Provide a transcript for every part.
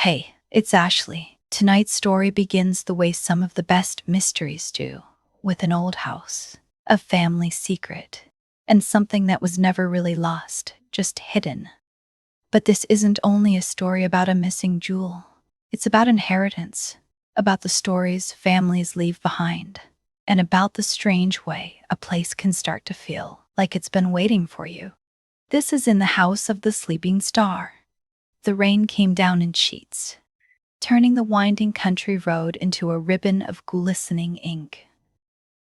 Hey, it's Ashley. Tonight's story begins the way some of the best mysteries do, with an old house, a family secret, and something that was never really lost, just hidden. But this isn't only a story about a missing jewel. It's about inheritance, about the stories families leave behind, and about the strange way a place can start to feel like it's been waiting for you. This is in the house of the sleeping star. The rain came down in sheets, turning the winding country road into a ribbon of glistening ink.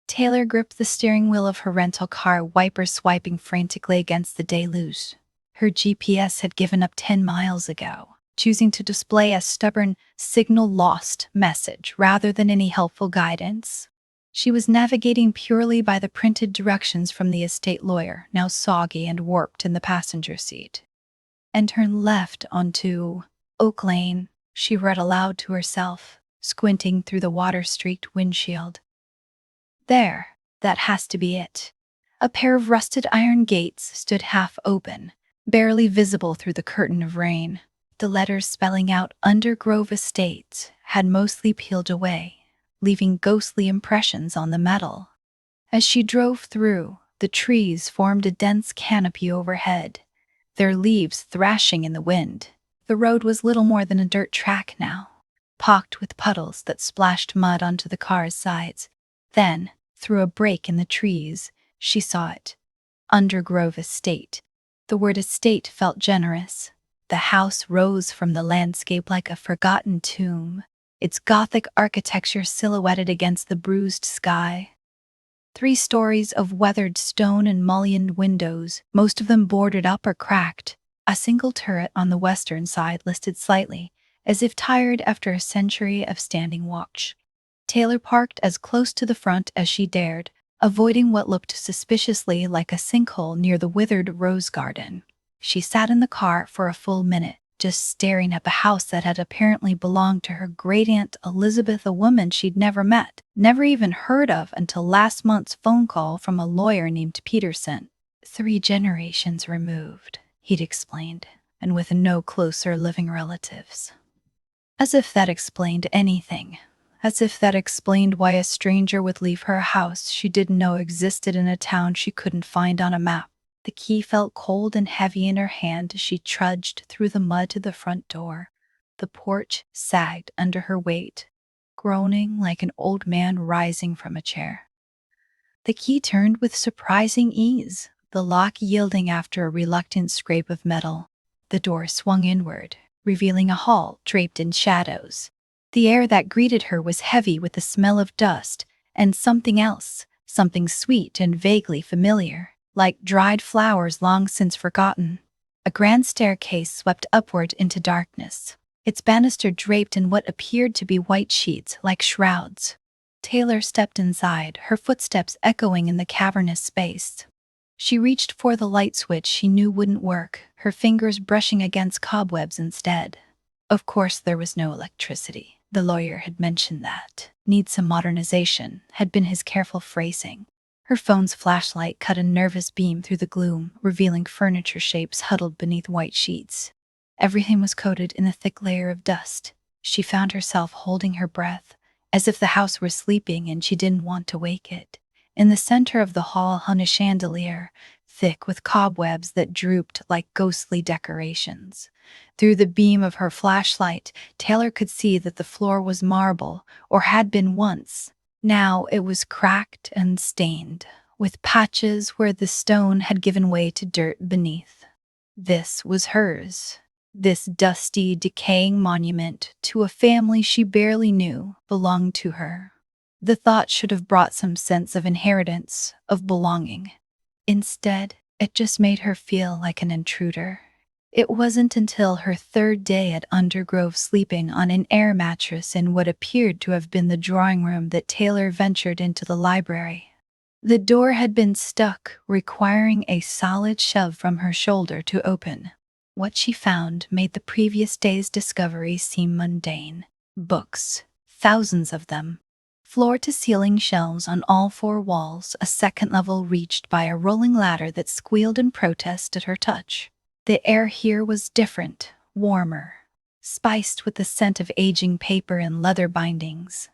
Taylor gripped the steering wheel of her rental car, wipers swiping frantically against the deluge. Her GPS had given up 10 miles ago, choosing to display a stubborn signal lost message rather than any helpful guidance. She was navigating purely by the printed directions from the estate lawyer, now soggy and warped in the passenger seat. And turn left onto Oak Lane, she read aloud to herself, squinting through the water-streaked windshield. There, that has to be it. A pair of rusted iron gates stood half open, barely visible through the curtain of rain. The letters spelling out Undergrove Estates had mostly peeled away, leaving ghostly impressions on the metal. As she drove through, the trees formed a dense canopy overhead, their leaves thrashing in the wind. The road was little more than a dirt track now, pocked with puddles that splashed mud onto the car's sides. Then, through a break in the trees, she saw it. Undergrove Estate. The word estate felt generous. The house rose from the landscape like a forgotten tomb, its Gothic architecture silhouetted against the bruised sky. 3 stories of weathered stone and mullioned windows, most of them boarded up or cracked. A single turret on the western side listed slightly, as if tired after a century of standing watch. Taylor parked as close to the front as she dared, avoiding what looked suspiciously like a sinkhole near the withered rose garden. She sat in the car for a full minute, just staring at the house that had apparently belonged to her great-aunt Elizabeth, a woman she'd never met, never even heard of until last month's phone call from a lawyer named Peterson. 3 generations removed, he'd explained, and with no closer living relatives. As if that explained anything. As if that explained why a stranger would leave her house she didn't know existed in a town she couldn't find on a map. The key felt cold and heavy in her hand as she trudged through the mud to the front door. The porch sagged under her weight, groaning like an old man rising from a chair. The key turned with surprising ease, the lock yielding after a reluctant scrape of metal. The door swung inward, revealing a hall draped in shadows. The air that greeted her was heavy with the smell of dust and something else, something sweet and vaguely familiar, like dried flowers long since forgotten. A grand staircase swept upward into darkness, its banister draped in what appeared to be white sheets like shrouds. Taylor stepped inside, her footsteps echoing in the cavernous space. She reached for the light switch she knew wouldn't work, her fingers brushing against cobwebs instead. Of course there was no electricity. The lawyer had mentioned that. Needs some modernization, had been his careful phrasing. Her phone's flashlight cut a nervous beam through the gloom, revealing furniture shapes huddled beneath white sheets. Everything was coated in a thick layer of dust. She found herself holding her breath, as if the house were sleeping and she didn't want to wake it. In the center of the hall hung a chandelier, thick with cobwebs that drooped like ghostly decorations. Through the beam of her flashlight, Taylor could see that the floor was marble, or had been once. Now it was cracked and stained, with patches where the stone had given way to dirt beneath. This was hers. This dusty, decaying monument to a family she barely knew belonged to her. The thought should have brought some sense of inheritance, of belonging. Instead, it just made her feel like an intruder. It wasn't until her 3rd day at Undergrove, sleeping on an air mattress in what appeared to have been the drawing room, that Taylor ventured into the library. The door had been stuck, requiring a solid shove from her shoulder to open. What she found made the previous day's discovery seem mundane. Books, thousands of them. Floor-to-ceiling shelves on all 4 walls, a second level reached by a rolling ladder that squealed in protest at her touch. The air here was different, warmer. spiced with the scent of aging paper and leather bindings.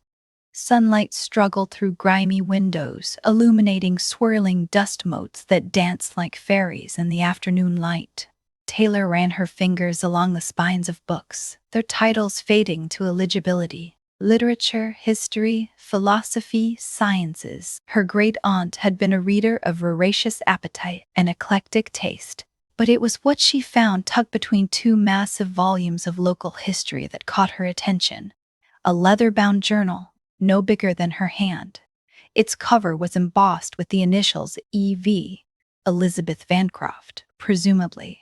Sunlight struggled through grimy windows, illuminating swirling dust motes that danced like fairies in the afternoon light. Taylor ran her fingers along the spines of books, their titles fading to illegibility. Literature, history, philosophy, sciences. Her great-aunt had been a reader of voracious appetite and eclectic taste, but it was what she found tucked between two massive volumes of local history that caught her attention. A leather-bound journal, no bigger than her hand. Its cover was embossed with the initials E.V., Elizabeth Vancroft, presumably.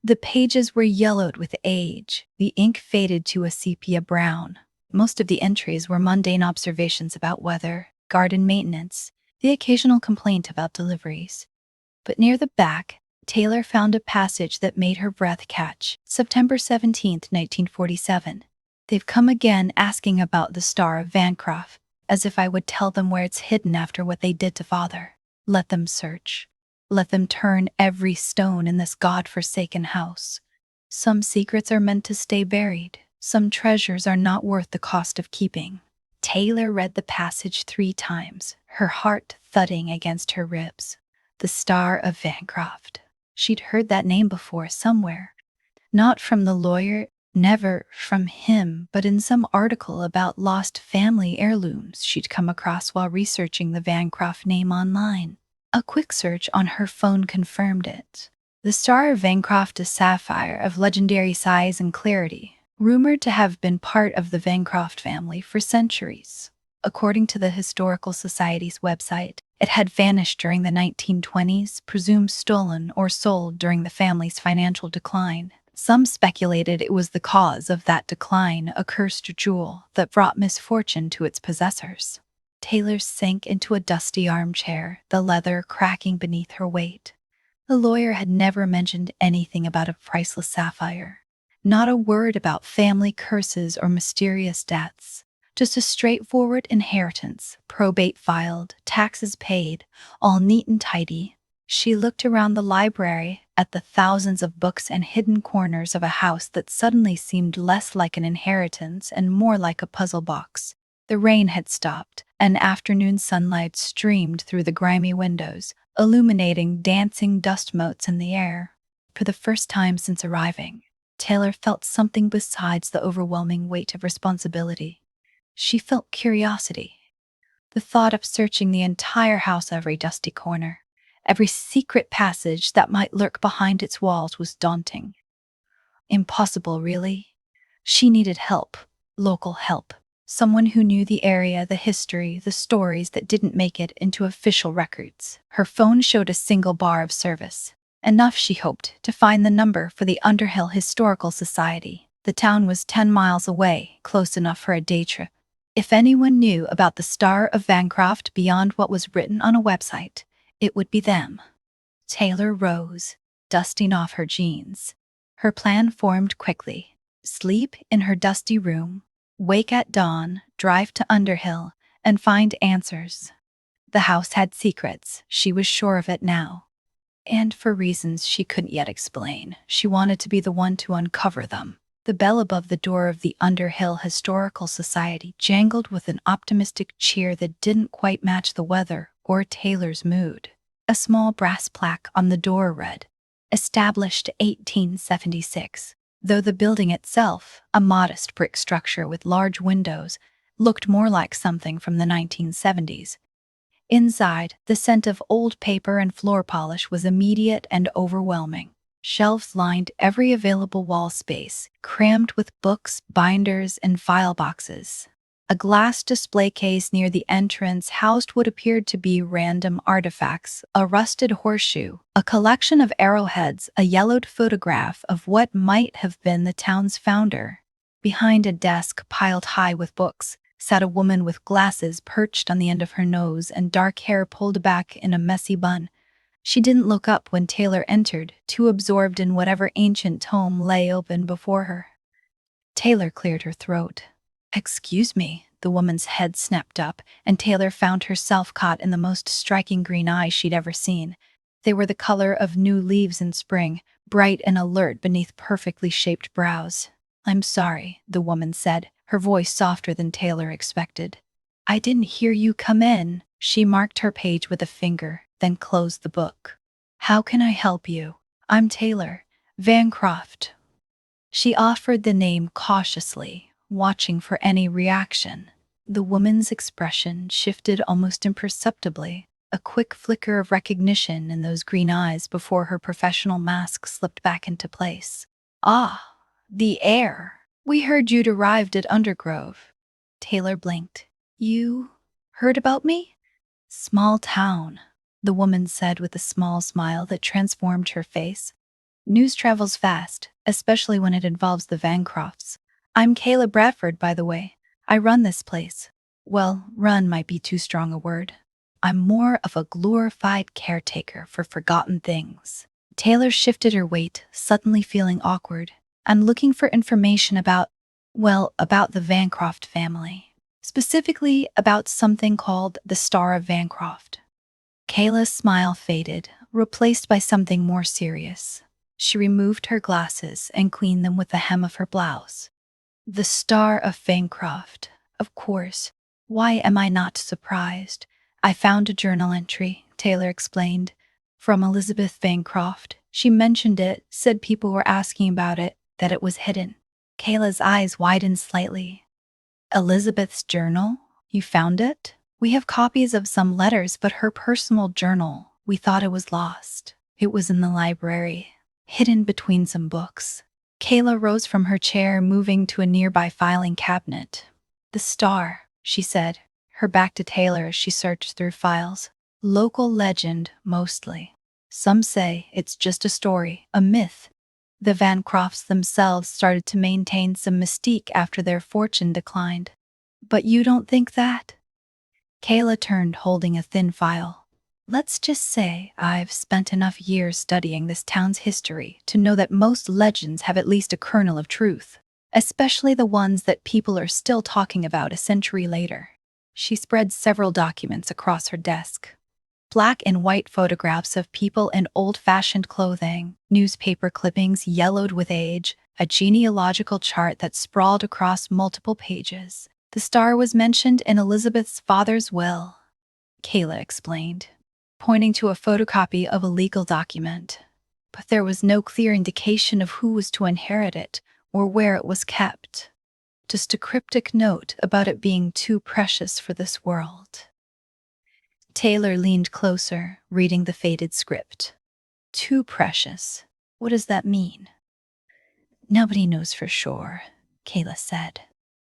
The pages were yellowed with age, the ink faded to a sepia brown. Most of the entries were mundane observations about weather, garden maintenance, the occasional complaint about deliveries. But near the back, Taylor found a passage that made her breath catch. September 17, 1947. They've come again asking about the Star of Vancroft, as if I would tell them where it's hidden after what they did to Father. Let them search. Let them turn every stone in this God-forsaken house. Some secrets are meant to stay buried. Some treasures are not worth the cost of keeping. Taylor read the passage 3 times, her heart thudding against her ribs. The Star of Vancroft. She'd heard that name before somewhere. Not from the lawyer, never from him, but in some article about lost family heirlooms she'd come across while researching the Vancroft name online. A quick search on her phone confirmed it. The Star of Vancroft, a sapphire of legendary size and clarity, rumored to have been part of the Vancroft family for centuries. According to the Historical Society's website, it had vanished during the 1920s, presumed stolen or sold during the family's financial decline. Some speculated it was the cause of that decline, a cursed jewel that brought misfortune to its possessors. Taylor sank into a dusty armchair, the leather cracking beneath her weight. The lawyer had never mentioned anything about a priceless sapphire. Not a word about family curses or mysterious deaths. Just a straightforward inheritance, probate filed, taxes paid, all neat and tidy. She looked around the library at the thousands of books and hidden corners of a house that suddenly seemed less like an inheritance and more like a puzzle box. The rain had stopped, and afternoon sunlight streamed through the grimy windows, illuminating dancing dust motes in the air. For the first time since arriving, Taylor felt something besides the overwhelming weight of responsibility. She felt curiosity. The thought of searching the entire house, every dusty corner, every secret passage that might lurk behind its walls was daunting. Impossible, really. She needed help, local help. Someone who knew the area, the history, the stories that didn't make it into official records. Her phone showed a single bar of service. Enough, she hoped, to find the number for the Underhill Historical Society. The town was 10 miles away, close enough for a day trip. If anyone knew about the Star of Vancroft beyond what was written on a website, it would be them. Taylor rose, dusting off her jeans. Her plan formed quickly. Sleep in her dusty room, wake at dawn, drive to Underhill, and find answers. The house had secrets, she was sure of it now. And for reasons she couldn't yet explain, she wanted to be the one to uncover them. The bell above the door of the Underhill Historical Society jangled with an optimistic cheer that didn't quite match the weather or Taylor's mood. A small brass plaque on the door read, "Established 1876." Though the building itself, a modest brick structure with large windows, looked more like something from the 1970s. Inside, the scent of old paper and floor polish was immediate and overwhelming. Shelves lined every available wall space, crammed with books, binders, and file boxes. A glass display case near the entrance housed what appeared to be random artifacts: a rusted horseshoe, a collection of arrowheads, a yellowed photograph of what might have been the town's founder. Behind a desk piled high with books sat a woman with glasses perched on the end of her nose and dark hair pulled back in a messy bun. She didn't look up when Taylor entered, too absorbed in whatever ancient tome lay open before her. Taylor cleared her throat. "Excuse me," the woman's head snapped up, and Taylor found herself caught in the most striking green eyes she'd ever seen. They were the color of new leaves in spring, bright and alert beneath perfectly shaped brows. I'm sorry, the woman said, her voice softer than Taylor expected. I didn't hear you come in. She marked her page with a finger, then closed the book. How can I help you? I'm Taylor Vancroft. She offered the name cautiously, watching for any reaction. The woman's expression shifted almost imperceptibly, a quick flicker of recognition in those green eyes before her professional mask slipped back into place. Ah, the air. We heard you'd arrived at Undergrove. Taylor blinked. You heard about me? Small town, the woman said with a small smile that transformed her face. News travels fast, especially when it involves the Vancrofts. I'm Kayla Bradford, by the way. I run this place. Well, run might be too strong a word. I'm more of a glorified caretaker for forgotten things. Taylor shifted her weight, suddenly feeling awkward, and looking for information about the Vancroft family. Specifically about something called the Star of Vancroft. Kayla's smile faded, replaced by something more serious. She removed her glasses and cleaned them with the hem of her blouse. The Star of Vancroft, of course. Why am I not surprised? I found a journal entry, Taylor explained, from Elizabeth Vancroft. She mentioned it, said people were asking about it, that it was hidden. Kayla's eyes widened slightly. Elizabeth's journal? You found it? We have copies of some letters, but her personal journal, we thought it was lost. It was in the library, hidden between some books. Kayla rose from her chair, moving to a nearby filing cabinet. The Star, she said, her back to Taylor as she searched through files. Local legend, mostly. Some say it's just a story, a myth. The Vancrofts themselves started to maintain some mystique after their fortune declined. But you don't think that? Kayla turned, holding a thin file. Let's just say I've spent enough years studying this town's history to know that most legends have at least a kernel of truth, especially the ones that people are still talking about a century later. She spread several documents across her desk. Black and white photographs of people in old-fashioned clothing, newspaper clippings yellowed with age, a genealogical chart that sprawled across multiple pages. The Star was mentioned in Elizabeth's father's will, Kayla explained, pointing to a photocopy of a legal document. But there was no clear indication of who was to inherit it or where it was kept. Just a cryptic note about it being too precious for this world. Taylor leaned closer, reading the faded script. Too precious. What does that mean? Nobody knows for sure, Kayla said.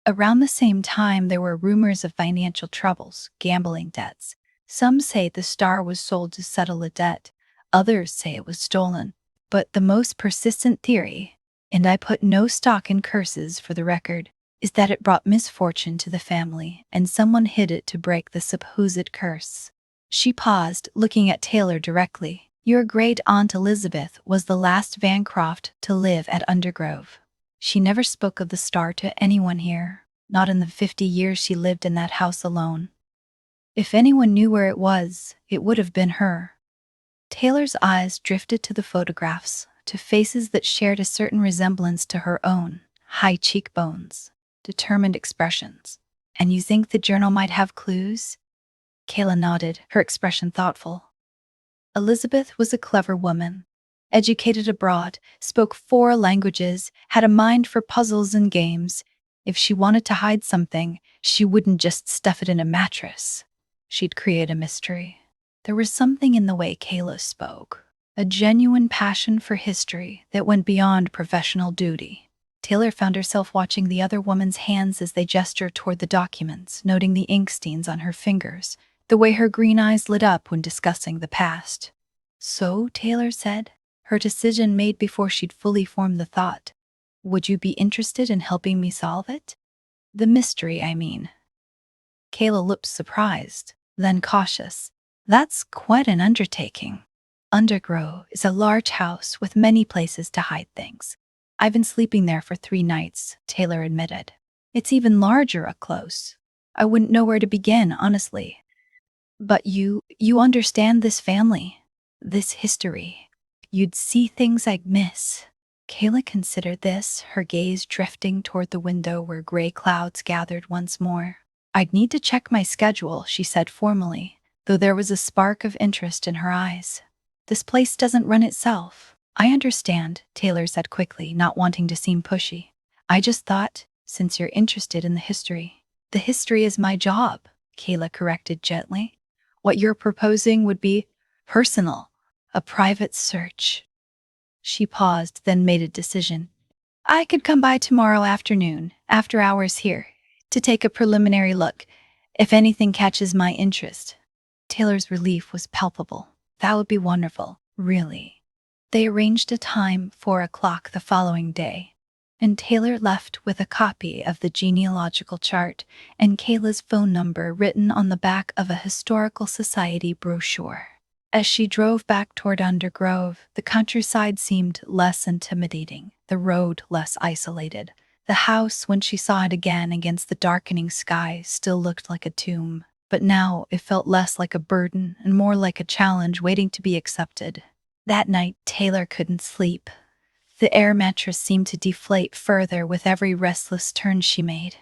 Around the same time, there were rumors of financial troubles, gambling debts. Some say the Star was sold to settle a debt. Others say it was stolen. But the most persistent theory, and I put no stock in curses for the record, is that it brought misfortune to the family and someone hid it to break the supposed curse. She paused, looking at Taylor directly. Your great-aunt Elizabeth was the last Vancroft to live at Undergrove. She never spoke of the Star to anyone here, not in the 50 years she lived in that house alone. If anyone knew where it was, it would have been her. Taylor's eyes drifted to the photographs, to faces that shared a certain resemblance to her own, high cheekbones, determined expressions. And you think the journal might have clues? Kayla nodded, her expression thoughtful. Elizabeth was a clever woman. Educated abroad, spoke 4 languages, had a mind for puzzles and games. If she wanted to hide something, she wouldn't just stuff it in a mattress. She'd create a mystery. There was something in the way Kayla spoke, a genuine passion for history that went beyond professional duty. Taylor found herself watching the other woman's hands as they gestured toward the documents, noting the ink stains on her fingers, the way her green eyes lit up when discussing the past. So, Taylor said, her decision made before she'd fully formed the thought. Would you be interested in helping me solve it? The mystery, I mean. Kayla looked surprised, then cautious. That's quite an undertaking. Undergrove is a large house with many places to hide things. I've been sleeping there for 3 nights, Taylor admitted. It's even larger up close. I wouldn't know where to begin, honestly. But you understand this family, this history. You'd see things I'd miss. Kayla considered this, her gaze drifting toward the window where gray clouds gathered once more. I'd need to check my schedule, she said formally, though there was a spark of interest in her eyes. This place doesn't run itself. I understand, Taylor said quickly, not wanting to seem pushy. I just thought, since you're interested in the history. The history is my job, Kayla corrected gently. What you're proposing would be personal, a private search. She paused, then made a decision. I could come by tomorrow afternoon, after hours here, to take a preliminary look, if anything catches my interest. Taylor's relief was palpable. That would be wonderful, really. They arranged a time, 4 o'clock the following day, and Taylor left with a copy of the genealogical chart and Kayla's phone number written on the back of a historical society brochure. As she drove back toward Undergrove, the countryside seemed less intimidating, the road less isolated. The house, when she saw it again against the darkening sky, still looked like a tomb, but now it felt less like a burden and more like a challenge waiting to be accepted. That night, Taylor couldn't sleep. The air mattress seemed to deflate further with every restless turn she made.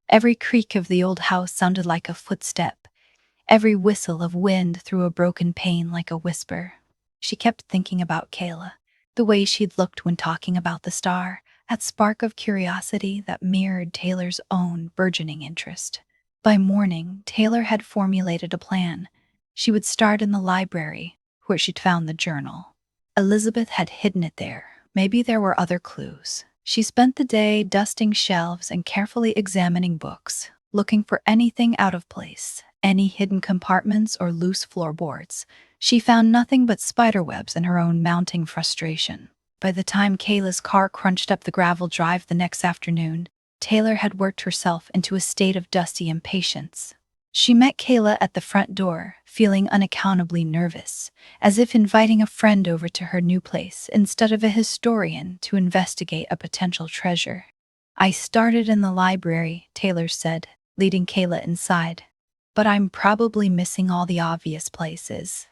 Every creak of the old house sounded like a footstep, every whistle of wind through a broken pane like a whisper. She kept thinking about Kayla, the way she'd looked when talking about the star, that spark of curiosity that mirrored Taylor's own burgeoning interest. By morning, Taylor had formulated a plan. She would start in the library, where she'd found the journal. Elizabeth had hidden it there. Maybe there were other clues. She spent the day dusting shelves and carefully examining books, looking for anything out of place, any hidden compartments or loose floorboards. She found nothing but spiderwebs and her own mounting frustration. By the time Kayla's car crunched up the gravel drive the next afternoon, Taylor had worked herself into a state of dusty impatience. She met Kayla at the front door, feeling unaccountably nervous, as if inviting a friend over to her new place instead of a historian to investigate a potential treasure. I started in the library, Taylor said, leading Kayla inside. But I'm probably missing all the obvious places.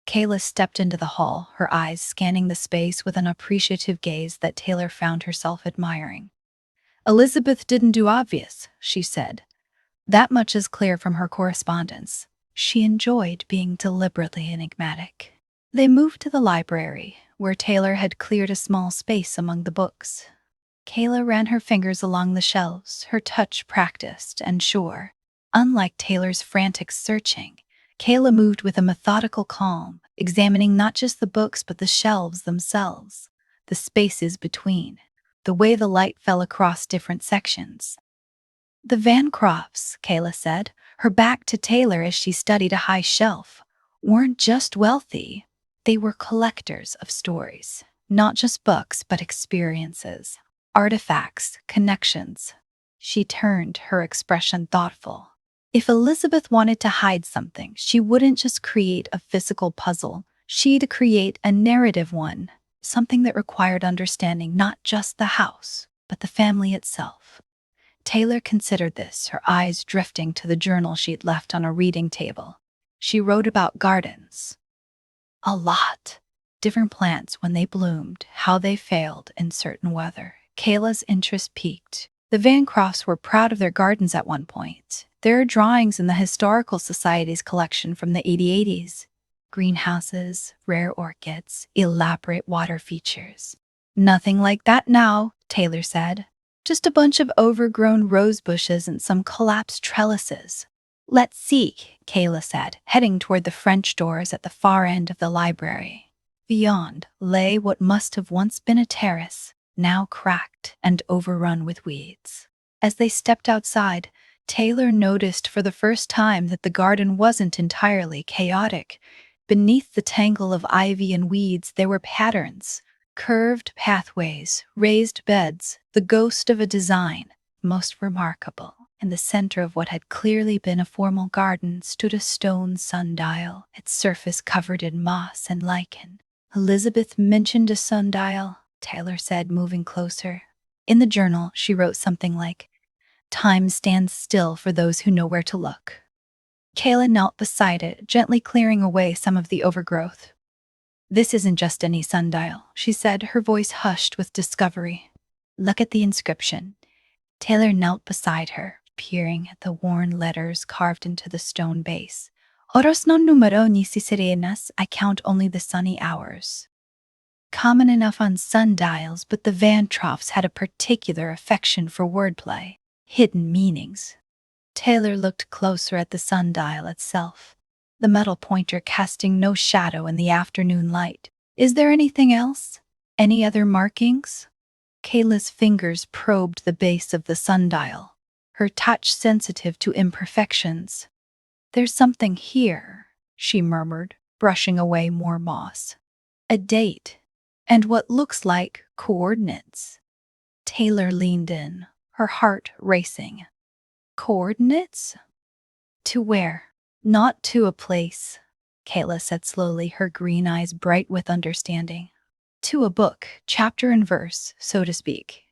Kayla stepped into the hall, her eyes scanning the space with an appreciative gaze that Taylor found herself admiring. Elizabeth didn't do obvious, she said. That much is clear from her correspondence. She enjoyed being deliberately enigmatic. They moved to the library, where Taylor had cleared a small space among the books. Kayla ran her fingers along the shelves, her touch practiced and sure. Unlike Taylor's frantic searching, Kayla moved with a methodical calm, examining not just the books but the shelves themselves, the spaces between, the way the light fell across different sections. The Vancrofts, Kayla said, her back to Taylor as she studied a high shelf, weren't just wealthy. They were collectors of stories, not just books but experiences, artifacts, connections. She turned, her expression thoughtful. If Elizabeth wanted to hide something, she wouldn't just create a physical puzzle. She'd create a narrative one, something that required understanding not just the house, but the family itself. Taylor considered this, her eyes drifting to the journal she'd left on a reading table. She wrote about gardens. A lot. Different plants when they bloomed, how they failed in certain weather. Kayla's interest peaked. The Vancrofts were proud of their gardens at one point. There are drawings in the Historical Society's collection from the 80s. Greenhouses, rare orchids, elaborate water features. Nothing like that now, Taylor said. Just a bunch of overgrown rose bushes and some collapsed trellises. Let's see, Kayla said, heading toward the French doors at the far end of the library. Beyond lay what must have once been a terrace, now cracked and overrun with weeds. As they stepped outside, Taylor noticed for the first time that the garden wasn't entirely chaotic. Beneath the tangle of ivy and weeds there were patterns, curved pathways, raised beds, the ghost of a design. Most remarkable, in the center of what had clearly been a formal garden stood a stone sundial, its surface covered in moss and lichen. Elizabeth mentioned a sundial, Taylor said, moving closer. In the journal, she wrote something like, "Time stands still for those who know where to look." Kayla knelt beside it, gently clearing away some of the overgrowth. This isn't just any sundial, she said, her voice hushed with discovery. Look at the inscription. Taylor knelt beside her, peering at the worn letters carved into the stone base. Oros non numero ni si sirenas, I count only the sunny hours. Common enough on sundials, but the Vancrofts had a particular affection for wordplay, hidden meanings. Taylor looked closer at the sundial itself, the metal pointer casting no shadow in the afternoon light. Is there anything else? Any other markings? Kayla's fingers probed the base of the sundial, her touch sensitive to imperfections. There's something here, she murmured, brushing away more moss. A date, and what looks like coordinates. Taylor leaned in, her heart racing. Coordinates? To where? Not to a place, Kayla said slowly, her green eyes bright with understanding. To a book, chapter and verse, so to speak.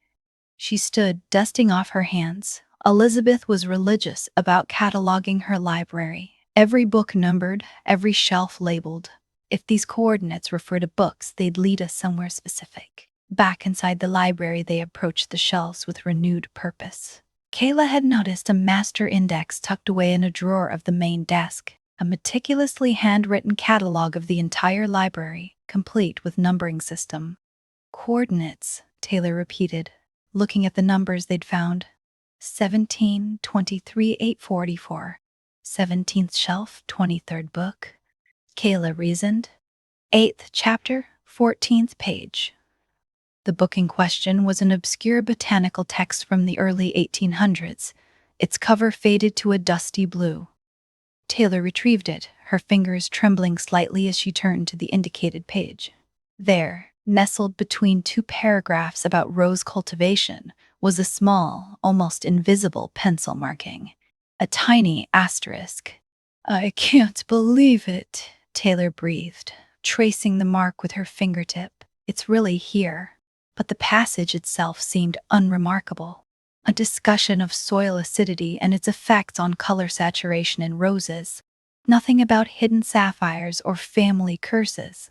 She stood, dusting off her hands. Elizabeth was religious about cataloging her library. Every book numbered, every shelf labeled. If these coordinates refer to books, they'd lead us somewhere specific. Back inside the library, they approached the shelves with renewed purpose. Kayla had noticed a master index tucked away in a drawer of the main desk, a meticulously handwritten catalog of the entire library, complete with numbering system. Coordinates, Taylor repeated, looking at the numbers they'd found. 17, 23, 844. 17th shelf, 23rd book. Kayla reasoned. 8th chapter, 14th page. The book in question was an obscure botanical text from the early 1800s, its cover faded to a dusty blue. Taylor retrieved it, her fingers trembling slightly as she turned to the indicated page. There, nestled between two paragraphs about rose cultivation, was a small, almost invisible pencil marking. A tiny asterisk. I can't believe it, Taylor breathed, tracing the mark with her fingertip. It's really here. But the passage itself seemed unremarkable. A discussion of soil acidity and its effects on color saturation in roses. Nothing about hidden sapphires or family curses.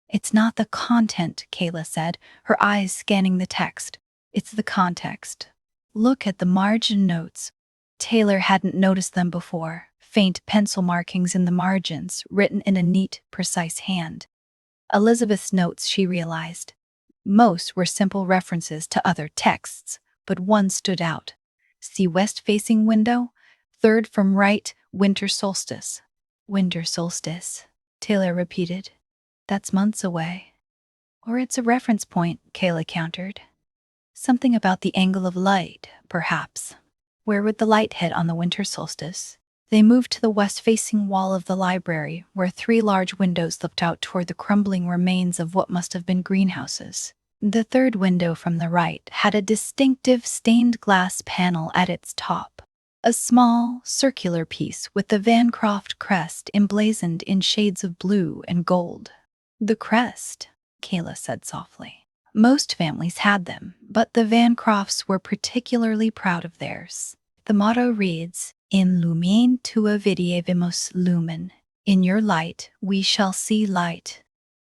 It's not the content, Kayla said, her eyes scanning the text. It's the context. Look at the margin notes. Taylor hadn't noticed them before, faint pencil markings in the margins, written in a neat, precise hand. Elizabeth's notes, she realized. Most were simple references to other texts, but one stood out. See west-facing window, third from right, winter solstice. Winter solstice, Taylor repeated. That's months away. Or it's a reference point, Kayla countered. Something about the angle of light, perhaps. Where would the light hit on the winter solstice? They moved to the west-facing wall of the library, where 3 large windows looked out toward the crumbling remains of what must have been greenhouses. The third window from the right had a distinctive stained glass panel at its top. A small, circular piece with the Vancroft crest emblazoned in shades of blue and gold. The crest, Kayla said softly. Most families had them, but the Vancrofts were particularly proud of theirs. The motto reads, In lumine tua videvimus lumen. In your light, we shall see light.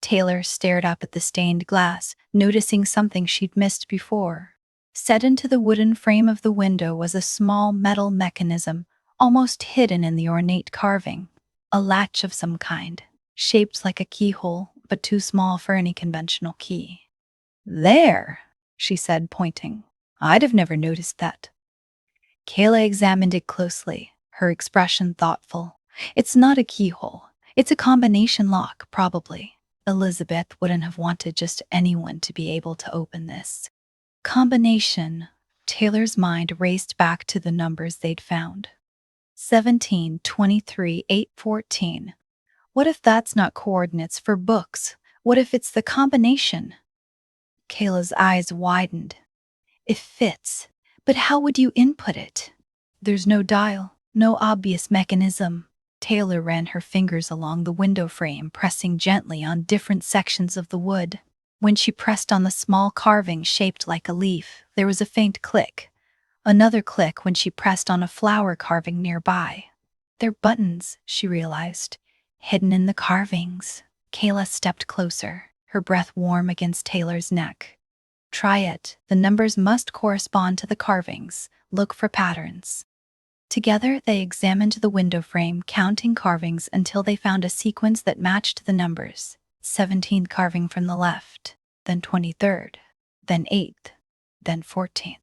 Taylor stared up at the stained glass, noticing something she'd missed before. Set into the wooden frame of the window was a small metal mechanism, almost hidden in the ornate carving. A latch of some kind, shaped like a keyhole, but too small for any conventional key. There, she said, pointing. I'd have never noticed that. Kayla examined it closely, her expression thoughtful. It's not a keyhole. It's a combination lock, probably. Elizabeth wouldn't have wanted just anyone to be able to open this. Combination. Taylor's mind raced back to the numbers they'd found. 17, 23, 8, 14. What if that's not coordinates for books? What if it's the combination? Kayla's eyes widened. It fits, but how would you input it? There's no dial, no obvious mechanism. Taylor ran her fingers along the window frame, pressing gently on different sections of the wood. When she pressed on the small carving shaped like a leaf, there was a faint click. Another click when she pressed on a flower carving nearby. They're buttons, she realized, hidden in the carvings. Kayla stepped closer, her breath warm against Taylor's neck. Try it. The numbers must correspond to the carvings. Look for patterns. Together, they examined the window frame, counting carvings until they found a sequence that matched the numbers. 17th carving from the left, then 23rd, then 8th, then 14th.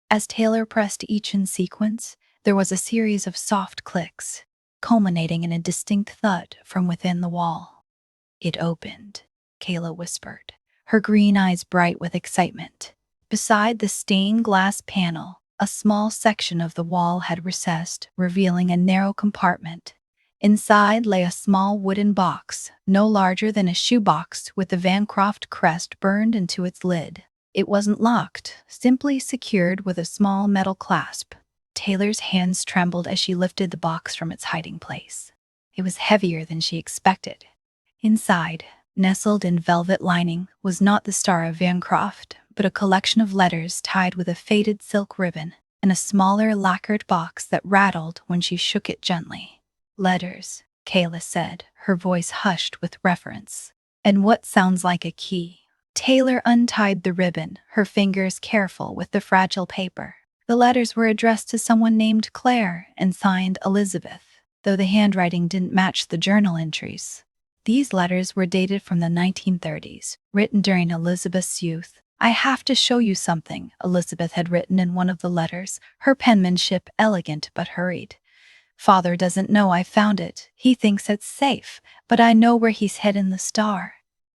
As Taylor pressed each in sequence, there was a series of soft clicks, culminating in a distinct thud from within the wall. It opened, Kayla whispered, her green eyes bright with excitement. Beside the stained glass panel, a small section of the wall had recessed, revealing a narrow compartment. Inside lay a small wooden box, no larger than a shoebox, with the Vancroft crest burned into its lid. It wasn't locked, simply secured with a small metal clasp. Taylor's hands trembled as she lifted the box from its hiding place. It was heavier than she expected. Inside, nestled in velvet lining, was not the Star of Vancroft, but a collection of letters tied with a faded silk ribbon, and a smaller lacquered box that rattled when she shook it gently. Letters, Kayla said, her voice hushed with reverence. And what sounds like a key? Taylor untied the ribbon, her fingers careful with the fragile paper. The letters were addressed to someone named Claire and signed Elizabeth, though the handwriting didn't match the journal entries. These letters were dated from the 1930s, written during Elizabeth's youth. "I have to show you something," Elizabeth had written in one of the letters, her penmanship elegant but hurried. "Father doesn't know I found it. He thinks it's safe, but I know where he's hidden the star.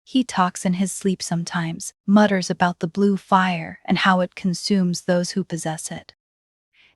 He talks in his sleep sometimes, mutters about the blue fire and how it consumes those who possess it."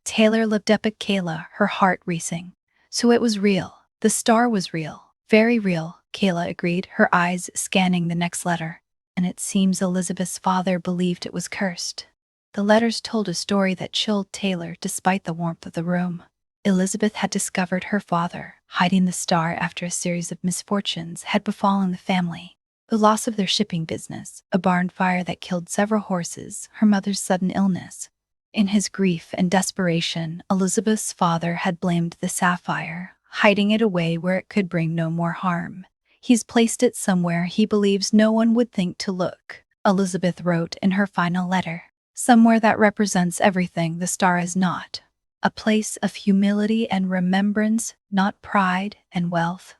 Taylor looked up at Kayla, her heart racing. So it was real. The star was real. Very real, Kayla agreed, her eyes scanning the next letter. And it seems Elizabeth's father believed it was cursed. The letters told a story that chilled Taylor despite the warmth of the room. Elizabeth had discovered her father, hiding the star after a series of misfortunes had befallen the family. The loss of their shipping business, a barn fire that killed several horses, her mother's sudden illness. In his grief and desperation, Elizabeth's father had blamed the sapphire, hiding it away where it could bring no more harm. "He's placed it somewhere he believes no one would think to look," Elizabeth wrote in her final letter. "Somewhere that represents everything the star is not. A place of humility and remembrance, not pride and wealth."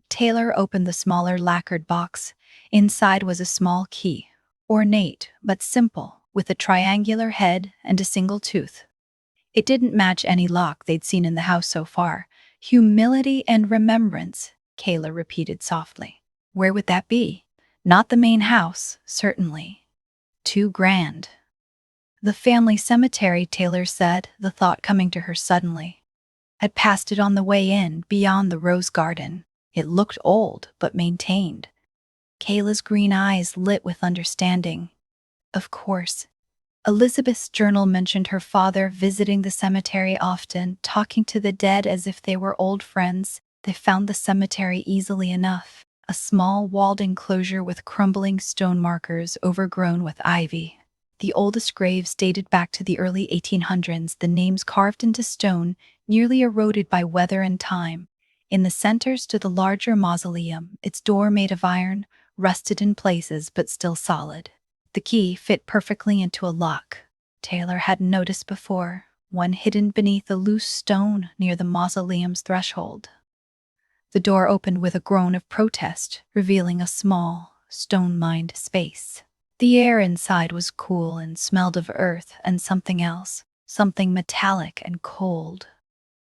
Taylor opened the smaller lacquered box. Inside was a small key, ornate but simple, with a triangular head and a single tooth. It didn't match any lock they'd seen in the house so far. "Humility and remembrance," Kayla repeated softly. Where would that be? Not the main house, certainly. Too grand. "The family cemetery," Taylor said, the thought coming to her suddenly. "I'd passed it on the way in, beyond the rose garden. It looked old, but maintained." Kayla's green eyes lit with understanding. Of course. Elizabeth's journal mentioned her father visiting the cemetery often, talking to the dead as if they were old friends. They found the cemetery easily enough, a small walled enclosure with crumbling stone markers overgrown with ivy. The oldest graves dated back to the early 1800s, the names carved into stone, nearly eroded by weather and time. In the center stood the larger mausoleum, its door made of iron, rusted in places but still solid. The key fit perfectly into a lock Taylor hadn't noticed before, one hidden beneath a loose stone near the mausoleum's threshold. The door opened with a groan of protest, revealing a small, stone-lined space. The air inside was cool and smelled of earth and something else, something metallic and cold.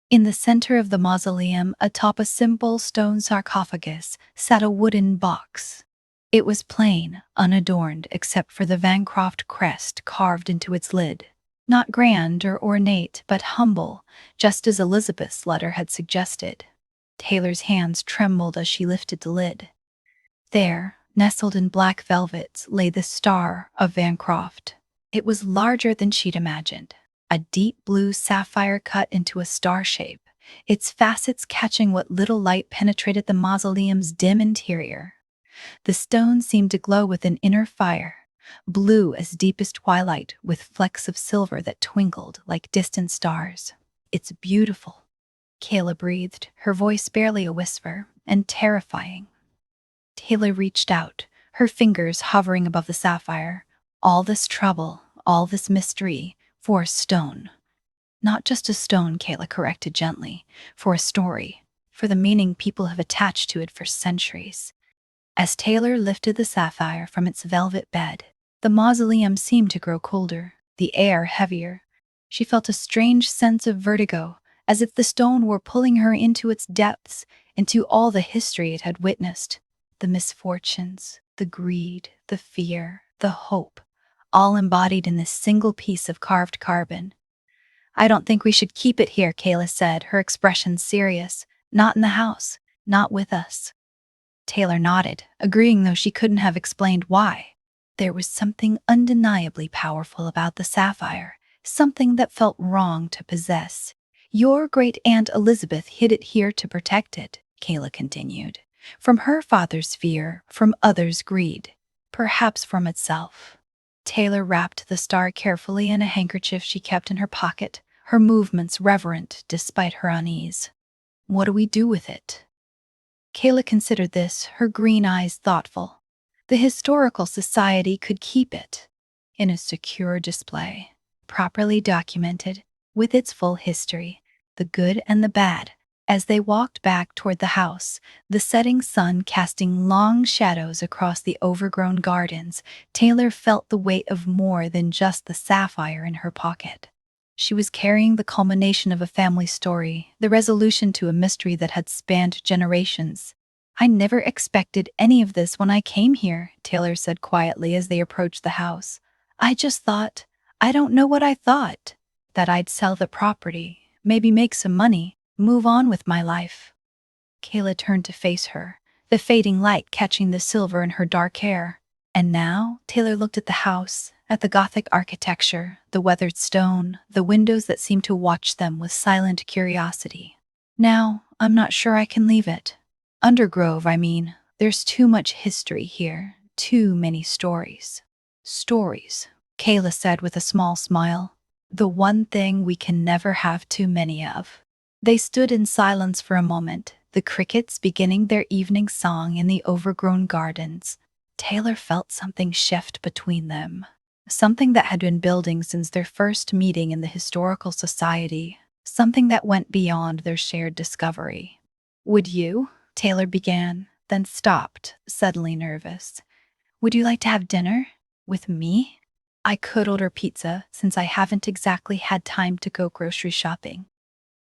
In the center of the mausoleum, atop a simple stone sarcophagus, sat a wooden box. It was plain, unadorned except for the Vancroft crest carved into its lid. Not grand or ornate, but humble, just as Elizabeth's letter had suggested. Taylor's hands trembled as she lifted the lid. There, nestled in black velvet, lay the Star of Vancroft. It was larger than she'd imagined, a deep blue sapphire cut into a star shape, its facets catching what little light penetrated the mausoleum's dim interior. The stone seemed to glow with an inner fire, blue as deepest twilight, with flecks of silver that twinkled like distant stars. "It's beautiful," Kayla breathed, her voice barely a whisper, "and terrifying." Taylor reached out, her fingers hovering above the sapphire. All this trouble, all this mystery, for a stone. Not just a stone, Kayla corrected gently, for a story, for the meaning people have attached to it for centuries. As Taylor lifted the sapphire from its velvet bed, the mausoleum seemed to grow colder, the air heavier. She felt a strange sense of vertigo, as if the stone were pulling her into its depths, into all the history it had witnessed. The misfortunes, the greed, the fear, the hope, all embodied in this single piece of carved carbon. "I don't think we should keep it here," Kayla said, her expression serious. "Not in the house, not with us." Taylor nodded, agreeing though she couldn't have explained why. There was something undeniably powerful about the sapphire, something that felt wrong to possess. "Your great-aunt Elizabeth hid it here to protect it," Kayla continued. "From her father's fear, from others' greed, perhaps from itself." Taylor wrapped the star carefully in a handkerchief she kept in her pocket, her movements reverent despite her unease. "What do we do with it?" Kayla considered this, her green eyes thoughtful. The Historical Society could keep it in a secure display, properly documented, with its full history, the good and the bad. As they walked back toward the house, the setting sun casting long shadows across the overgrown gardens, Taylor felt the weight of more than just the sapphire in her pocket. She was carrying the culmination of a family story, the resolution to a mystery that had spanned generations. "I never expected any of this when I came here," Taylor said quietly as they approached the house. "I just thought, I don't know what I thought, that I'd sell the property, maybe make some money, move on with my life." Kayla turned to face her, the fading light catching the silver in her dark hair. And now, Taylor looked at the house, at the Gothic architecture, the weathered stone, the windows that seemed to watch them with silent curiosity. "Now, I'm not sure I can leave it. Undergrove, I mean. There's too much history here, too many stories." "Stories," Kayla said with a small smile. "The one thing we can never have too many of." They stood in silence for a moment, the crickets beginning their evening song in the overgrown gardens. Taylor felt something shift between them, something that had been building since their first meeting in the Historical Society, something that went beyond their shared discovery. "Would you?" Taylor began, then stopped, suddenly nervous. "Would you like to have dinner? With me? I could order pizza, since I haven't exactly had time to go grocery shopping."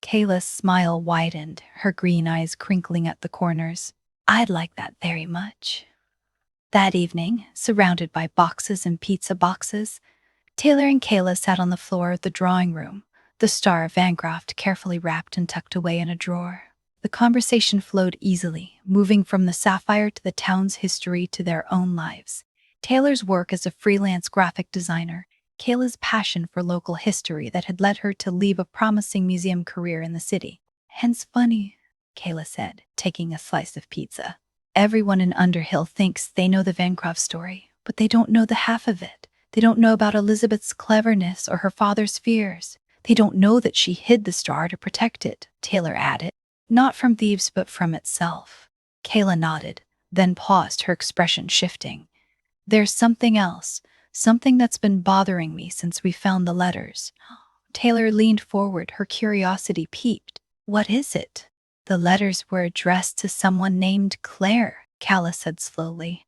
Kayla's smile widened, her green eyes crinkling at the corners. "I'd like that very much." That evening, surrounded by boxes and pizza boxes, Taylor and Kayla sat on the floor of the drawing room, the Star of Vancroft carefully wrapped and tucked away in a drawer. The conversation flowed easily, moving from the sapphire to the town's history to their own lives. Taylor's work as a freelance graphic designer, Kayla's passion for local history that had led her to leave a promising museum career in the city. "Hence funny," Kayla said, taking a slice of pizza. "Everyone in Underhill thinks they know the Vancroft story, but they don't know the half of it. They don't know about Elizabeth's cleverness or her father's fears. They don't know that she hid the star to protect it," Taylor added. "Not from thieves, but from itself." Kayla nodded, then paused, her expression shifting. "There's something else, something that's been bothering me since we found the letters." Taylor leaned forward, her curiosity piqued. "What is it?" "The letters were addressed to someone named Claire," Kayla said slowly.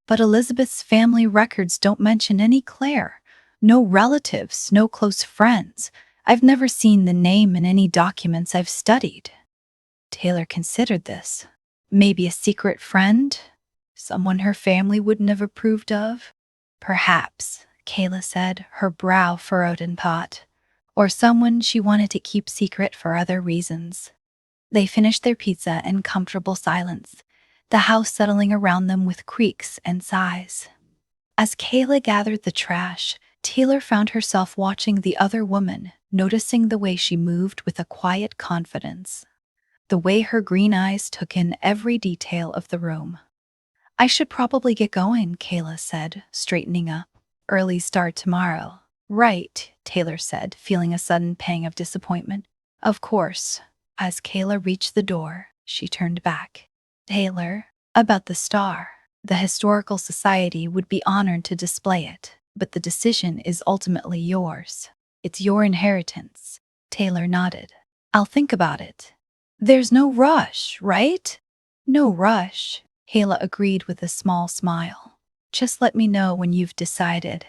"But Elizabeth's family records don't mention any Claire. No relatives, no close friends. I've never seen the name in any documents I've studied." Taylor considered this. Maybe a secret friend? Someone her family wouldn't have approved of? "Perhaps," Kayla said, her brow furrowed in thought. "Or someone she wanted to keep secret for other reasons." They finished their pizza in comfortable silence, the house settling around them with creaks and sighs. As Kayla gathered the trash, Taylor found herself watching the other woman, noticing the way she moved with a quiet confidence, the way her green eyes took in every detail of the room. "I should probably get going," Kayla said, straightening up. "Early start tomorrow." "Right," Taylor said, feeling a sudden pang of disappointment. "Of course." As Kayla reached the door, she turned back. "Taylor, About the star. The Historical Society would be honored to display it, but the decision is ultimately yours. It's your inheritance. Taylor nodded. I'll think about it. There's no rush, right? No rush, Kayla agreed with a small smile. Just let me know when you've decided.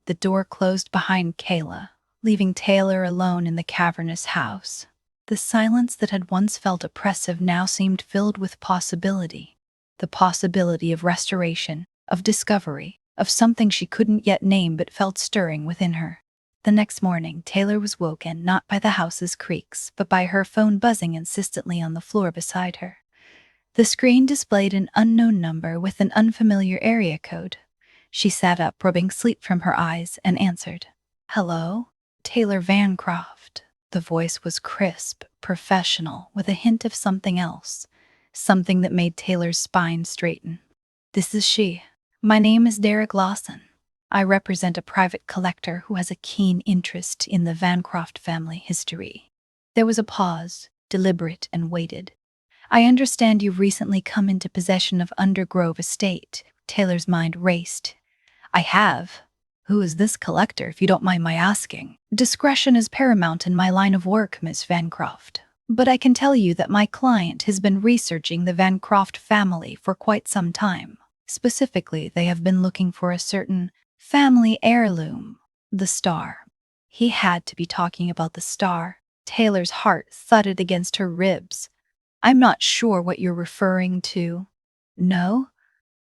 The door closed behind Kayla, leaving Taylor alone in the cavernous house. The silence that had once felt oppressive now seemed filled with possibility. The possibility of restoration, of discovery, of something she couldn't yet name but felt stirring within her. The next morning, Taylor was woken not by the house's creaks, but by her phone buzzing insistently on the floor beside her. The screen displayed an unknown number with an unfamiliar area code. She sat up, rubbing sleep from her eyes, and answered. Hello? Taylor Vancroft. The voice was crisp, professional, with a hint of something else. Something that made Taylor's spine straighten. This is she. My name is Derek Lawson. I represent a private collector who has a keen interest in the Vancroft family history. There was a pause, deliberate and weighted. I understand you've recently come into possession of Undergrove Estate. Taylor's mind raced. I have. Who is this collector, if you don't mind my asking? Discretion is paramount in my line of work, Miss Vancroft. But I can tell you that my client has been researching the Vancroft family for quite some time. Specifically, they have been looking for a certain family heirloom, the star. He had to be talking about the star. Taylor's heart thudded against her ribs. I'm not sure what you're referring to. No?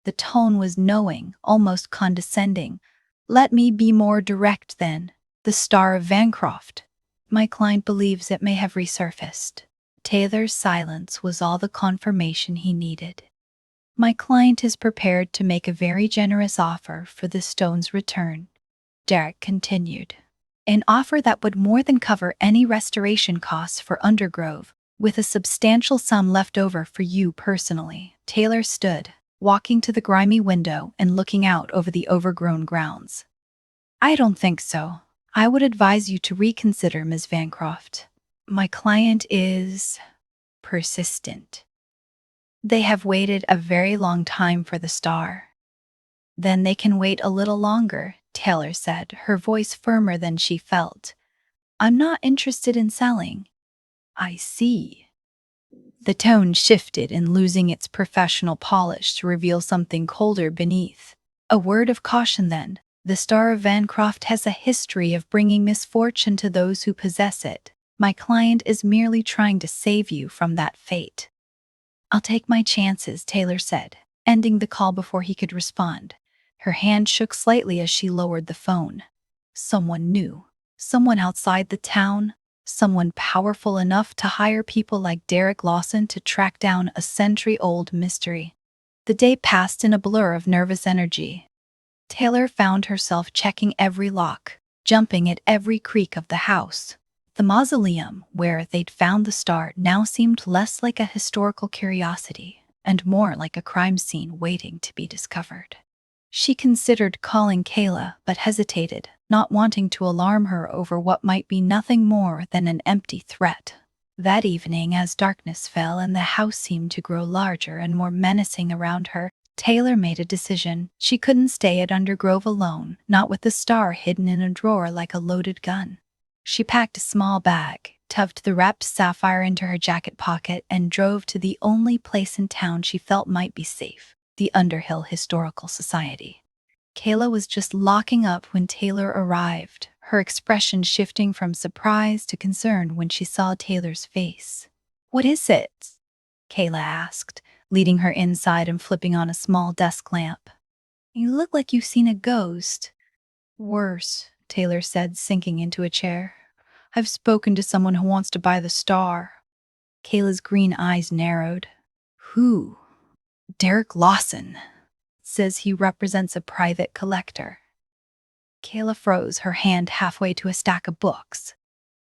The tone was knowing, almost condescending. Let me be more direct then. The Star of Vancroft. My client believes it may have resurfaced. Taylor's silence was all the confirmation he needed. My client is prepared to make a very generous offer for the stone's return, Derek continued. An offer that would more than cover any restoration costs for Undergrove, with a substantial sum left over for you personally. Taylor stood, walking to the grimy window and looking out over the overgrown grounds. I don't think so. I would advise you to reconsider, Ms. Vancroft. My client is persistent. They have waited a very long time for the star. Then they can wait a little longer, Taylor said, her voice firmer than she felt. I'm not interested in selling. I see. The tone shifted and losing its professional polish to reveal something colder beneath. A word of caution then. The Star of Vancroft has a history of bringing misfortune to those who possess it. My client is merely trying to save you from that fate. I'll take my chances, Taylor said, ending the call before he could respond. Her hand shook slightly as she lowered the phone. Someone new. Someone outside the town. Someone powerful enough to hire people like Derek Lawson to track down a century-old mystery. The day passed in a blur of nervous energy. Taylor found herself checking every lock, jumping at every creak of the house. The mausoleum, where they'd found the star, now seemed less like a historical curiosity and more like a crime scene waiting to be discovered. She considered calling Kayla, but hesitated, not wanting to alarm her over what might be nothing more than an empty threat. That evening, as darkness fell and the house seemed to grow larger and more menacing around her, Taylor made a decision. She couldn't stay at Undergrove alone, not with the star hidden in a drawer like a loaded gun. She packed a small bag, tucked the wrapped sapphire into her jacket pocket, and drove to the only place in town she felt might be safe, the Underhill Historical Society. Kayla was just locking up when Taylor arrived, her expression shifting from surprise to concern when she saw Taylor's face. What is it? Kayla asked, leading her inside and flipping on a small desk lamp. You look like you've seen a ghost. Worse, Taylor said, sinking into a chair. I've spoken to someone who wants to buy the star. Kayla's green eyes narrowed. Who? Derek Lawson. Says he represents a private collector. Kayla froze, her hand halfway to a stack of books.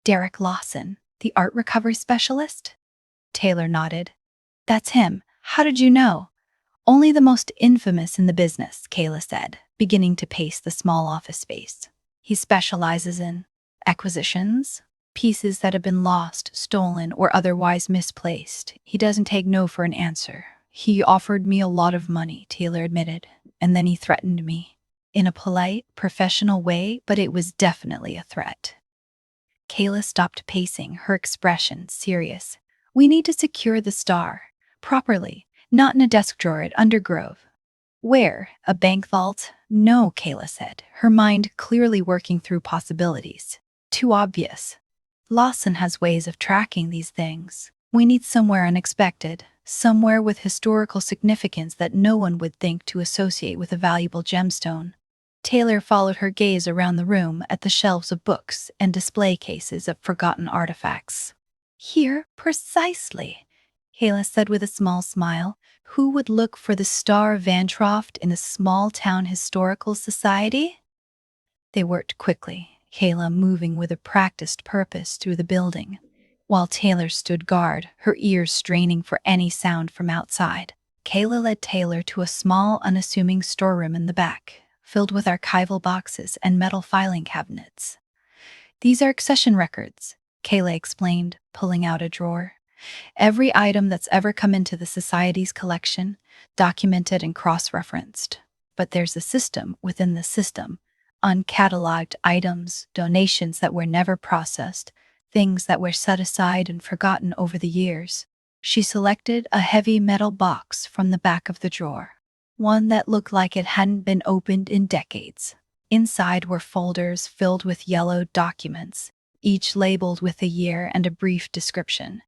Derek Lawson, the art recovery specialist? Taylor nodded. That's him. How did you know? Only the most infamous in the business, Kayla said, beginning to pace the small office space. He specializes in acquisitions, pieces that have been lost, stolen, or otherwise misplaced. He doesn't take no for an answer. He offered me a lot of money, Taylor admitted, and then he threatened me. In a polite, professional way, but it was definitely a threat. Kayla stopped pacing, her expression serious. We need to secure the star. Properly, not in a desk drawer at Undergrove. Where? A bank vault? No, Kayla said, her mind clearly working through possibilities. Too obvious. Lawson has ways of tracking these things. We need somewhere unexpected, somewhere with historical significance that no one would think to associate with a valuable gemstone. Taylor followed her gaze around the room at the shelves of books and display cases of forgotten artifacts. Here, precisely, Kayla said with a small smile. Who would look for the Star of Vancroft in a small-town historical society? They worked quickly, Kayla moving with a practiced purpose through the building, while Taylor stood guard, her ears straining for any sound from outside. Kayla led Taylor to a small, unassuming storeroom in the back, filled with archival boxes and metal filing cabinets. These are accession records, Kayla explained, pulling out a drawer. Every item that's ever come into the Society's collection, documented and cross-referenced. But there's a system within the system. Uncatalogued items, donations that were never processed, things that were set aside and forgotten over the years. She selected a heavy metal box from the back of the drawer, one that looked like it hadn't been opened in decades. Inside were folders filled with yellowed documents, each labeled with a year and a brief description.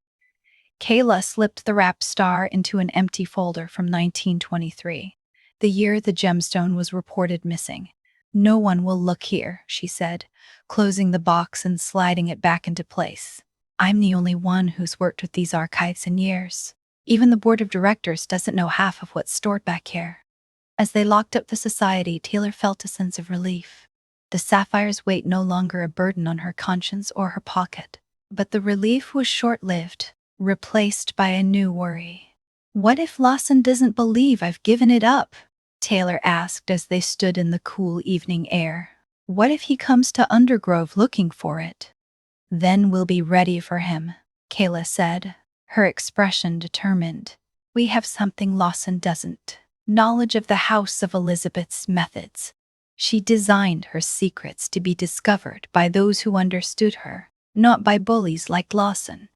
Kayla slipped the wrapped star into an empty folder from 1923, the year the gemstone was reported missing. No one will look here, she said, closing the box and sliding it back into place. I'm the only one who's worked with these archives in years. Even the board of directors doesn't know half of what's stored back here. As they locked up the society, Taylor felt a sense of relief. The sapphire's weight no longer a burden on her conscience or her pocket. But the relief was short-lived, replaced by a new worry. What if Lawson doesn't believe I've given it up? Taylor asked as they stood in the cool evening air. What if he comes to Undergrove looking for it? Then we'll be ready for him, Kayla said, her expression determined. We have something Lawson doesn't. Knowledge of the House of Elizabeth's methods. She designed her secrets to be discovered by those who understood her, not by bullies like Lawson.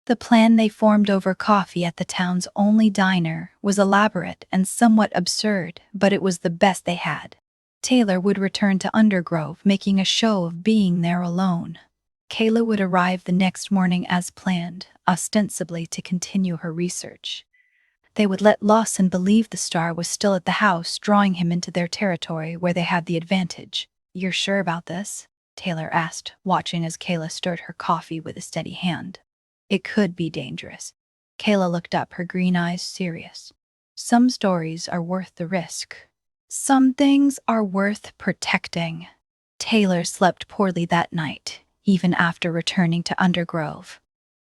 The plan they formed over coffee at the town's only diner was elaborate and somewhat absurd, but it was the best they had. Taylor would return to Undergrove, making a show of being there alone. Kayla would arrive the next morning as planned, ostensibly to continue her research. They would let Lawson believe the star was still at the house, drawing him into their territory where they had the advantage. You're sure about this? Taylor asked, watching as Kayla stirred her coffee with a steady hand. It could be dangerous. Kayla looked up, her green eyes serious. Some stories are worth the risk. Some things are worth protecting. Taylor slept poorly that night, even after returning to Undergrove.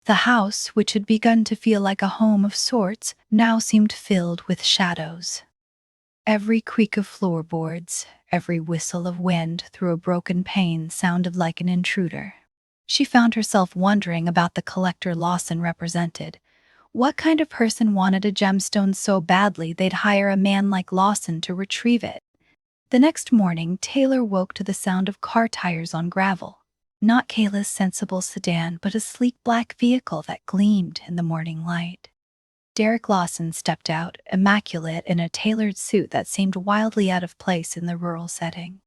The house, which had begun to feel like a home of sorts, now seemed filled with shadows. Every creak of floorboards, every whistle of wind through a broken pane sounded like an intruder. She found herself wondering about the collector Lawson represented. What kind of person wanted a gemstone so badly they'd hire a man like Lawson to retrieve it? The next morning, Taylor woke to the sound of car tires on gravel. Not Kayla's sensible sedan, but a sleek black vehicle that gleamed in the morning light. Derek Lawson stepped out, immaculate in a tailored suit that seemed wildly out of place in the rural setting.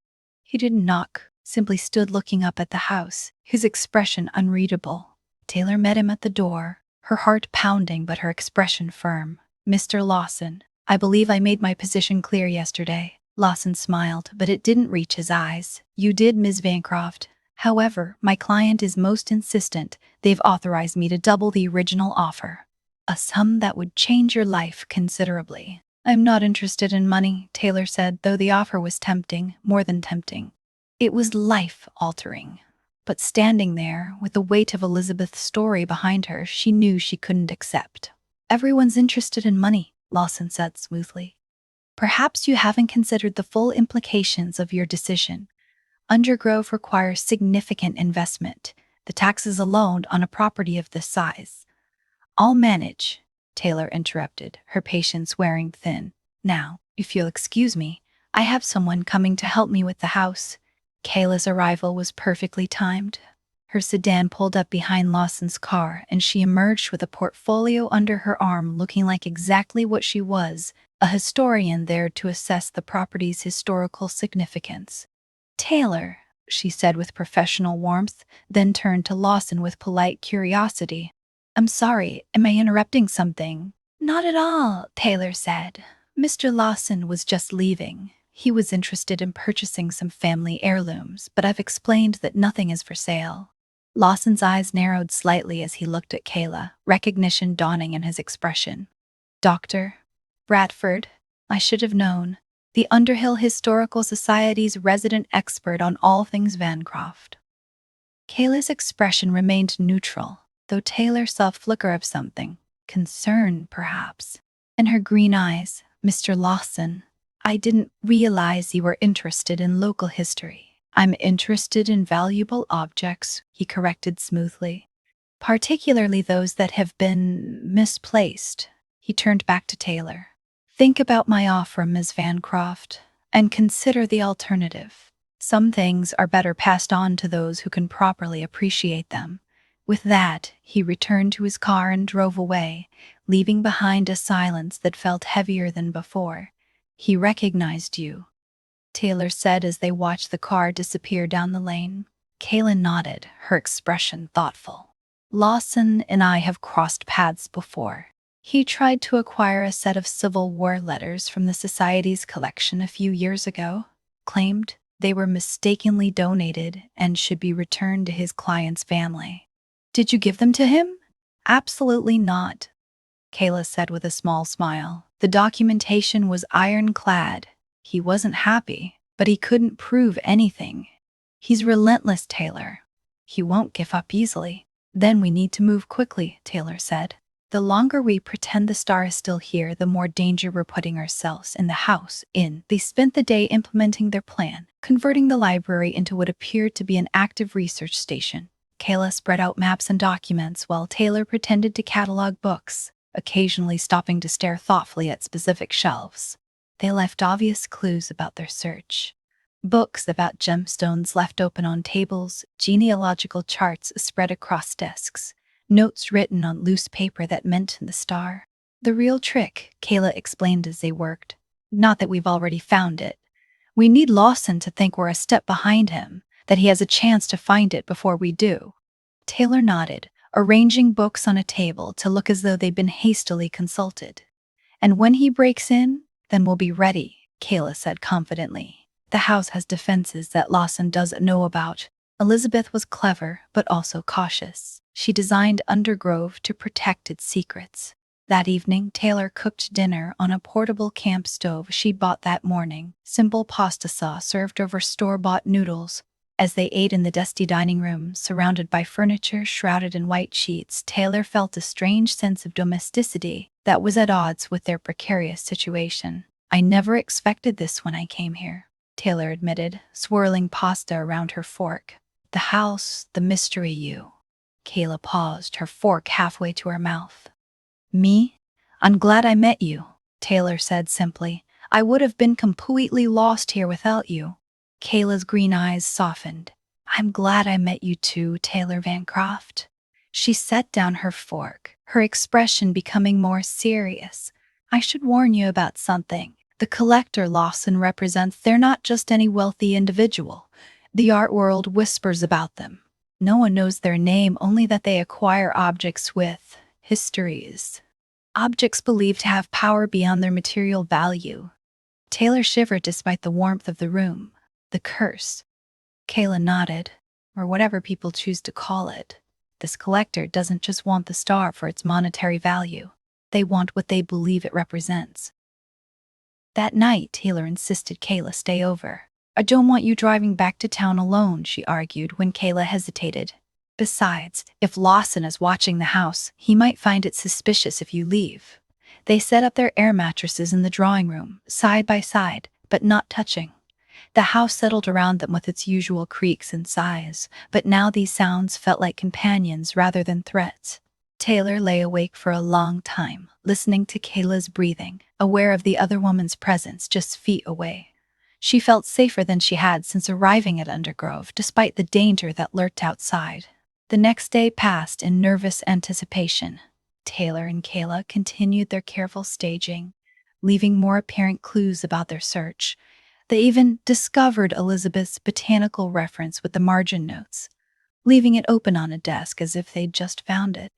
He didn't knock, simply stood looking up at the house, his expression unreadable. Taylor met him at the door, her heart pounding but her expression firm. Mr. Lawson, I believe I made my position clear yesterday. Lawson smiled, but it didn't reach his eyes. You did, Ms. Vancroft. However, my client is most insistent. They've authorized me to double the original offer. A sum that would change your life considerably. I'm not interested in money, Taylor said, though the offer was tempting, more than tempting. It was life-altering. But standing there, with the weight of Elizabeth's story behind her, she knew she couldn't accept. Everyone's interested in money, Lawson said smoothly. Perhaps you haven't considered the full implications of your decision. Undergrove requires significant investment, the taxes alone on a property of this size. I'll manage. Taylor interrupted, her patience wearing thin. Now, if you'll excuse me, I have someone coming to help me with the house. Kayla's arrival was perfectly timed. Her sedan pulled up behind Lawson's car, and she emerged with a portfolio under her arm, looking like exactly what she was, a historian there to assess the property's historical significance. Taylor, she said with professional warmth, then turned to Lawson with polite curiosity. I'm sorry, am I interrupting something? Not at all, Taylor said. Mr. Lawson was just leaving. He was interested in purchasing some family heirlooms, but I've explained that nothing is for sale. Lawson's eyes narrowed slightly as he looked at Kayla, recognition dawning in his expression. Dr. Bradford, I should have known. The Underhill Historical Society's resident expert on all things Vancroft. Kayla's expression remained neutral, though Taylor saw a flicker of something, concern perhaps. In her green eyes, Mr. Lawson, I didn't realize you were interested in local history. I'm interested in valuable objects, he corrected smoothly. Particularly those that have been misplaced. He turned back to Taylor. Think about my offer, Ms. Vancroft, and consider the alternative. Some things are better passed on to those who can properly appreciate them. With that, he returned to his car and drove away, leaving behind a silence that felt heavier than before. He recognized you, Taylor said as they watched the car disappear down the lane. Kayla nodded, her expression thoughtful. Lawson and I have crossed paths before. He tried to acquire a set of Civil War letters from the Society's collection a few years ago, claimed they were mistakenly donated and should be returned to his client's family. Did you give them to him? Absolutely not, Kayla said with a small smile. The documentation was ironclad. He wasn't happy, but he couldn't prove anything. He's relentless, Taylor. He won't give up easily. Then we need to move quickly, Taylor said. The longer we pretend the star is still here, the more danger we're putting ourselves and the house in. They spent the day implementing their plan, converting the library into what appeared to be an active research station. Kayla spread out maps and documents while Taylor pretended to catalog books, occasionally stopping to stare thoughtfully at specific shelves. They left obvious clues about their search. Books about gemstones left open on tables, genealogical charts spread across desks, notes written on loose paper that mentioned the star. The real trick, Kayla explained as they worked. Not that we've already found it. We need Lawson to think we're a step behind him, that he has a chance to find it before we do. Taylor nodded, arranging books on a table to look as though they'd been hastily consulted. And when he breaks in, then we'll be ready, Kayla said confidently. The house has defenses that Lawson doesn't know about. Elizabeth was clever, but also cautious. She designed Undergrove to protect its secrets. That evening, Taylor cooked dinner on a portable camp stove she bought that morning. Simple pasta sauce served over store-bought noodles. As they ate in the dusty dining room, surrounded by furniture shrouded in white sheets, Taylor felt a strange sense of domesticity that was at odds with their precarious situation. I never expected this when I came here, Taylor admitted, swirling pasta around her fork. The house, the mystery, you. Kayla paused, her fork halfway to her mouth. Me? I'm glad I met you, Taylor said simply. I would have been completely lost here without you. Kayla's green eyes softened. I'm glad I met you too, Taylor Vancroft. She set down her fork, her expression becoming more serious. I should warn you about something. The collector Lawson represents, they're not just any wealthy individual. The art world whispers about them. No one knows their name, only that they acquire objects with histories. Objects believed to have power beyond their material value. Taylor shivered despite the warmth of the room. The curse. Kayla nodded, or whatever people choose to call it. This collector doesn't just want the star for its monetary value. They want what they believe it represents. That night, Taylor insisted Kayla stay over. I don't want you driving back to town alone, she argued when Kayla hesitated. Besides, if Lawson is watching the house, he might find it suspicious if you leave. They set up their air mattresses in the drawing room, side by side, but not touching. The house settled around them with its usual creaks and sighs, but now these sounds felt like companions rather than threats. Taylor lay awake for a long time, listening to Kayla's breathing, aware of the other woman's presence just feet away. She felt safer than she had since arriving at Undergrove, despite the danger that lurked outside. The next day passed in nervous anticipation. Taylor and Kayla continued their careful staging, leaving more apparent clues about their search. They even discovered Elizabeth's botanical reference with the margin notes, leaving it open on a desk as if they'd just found it.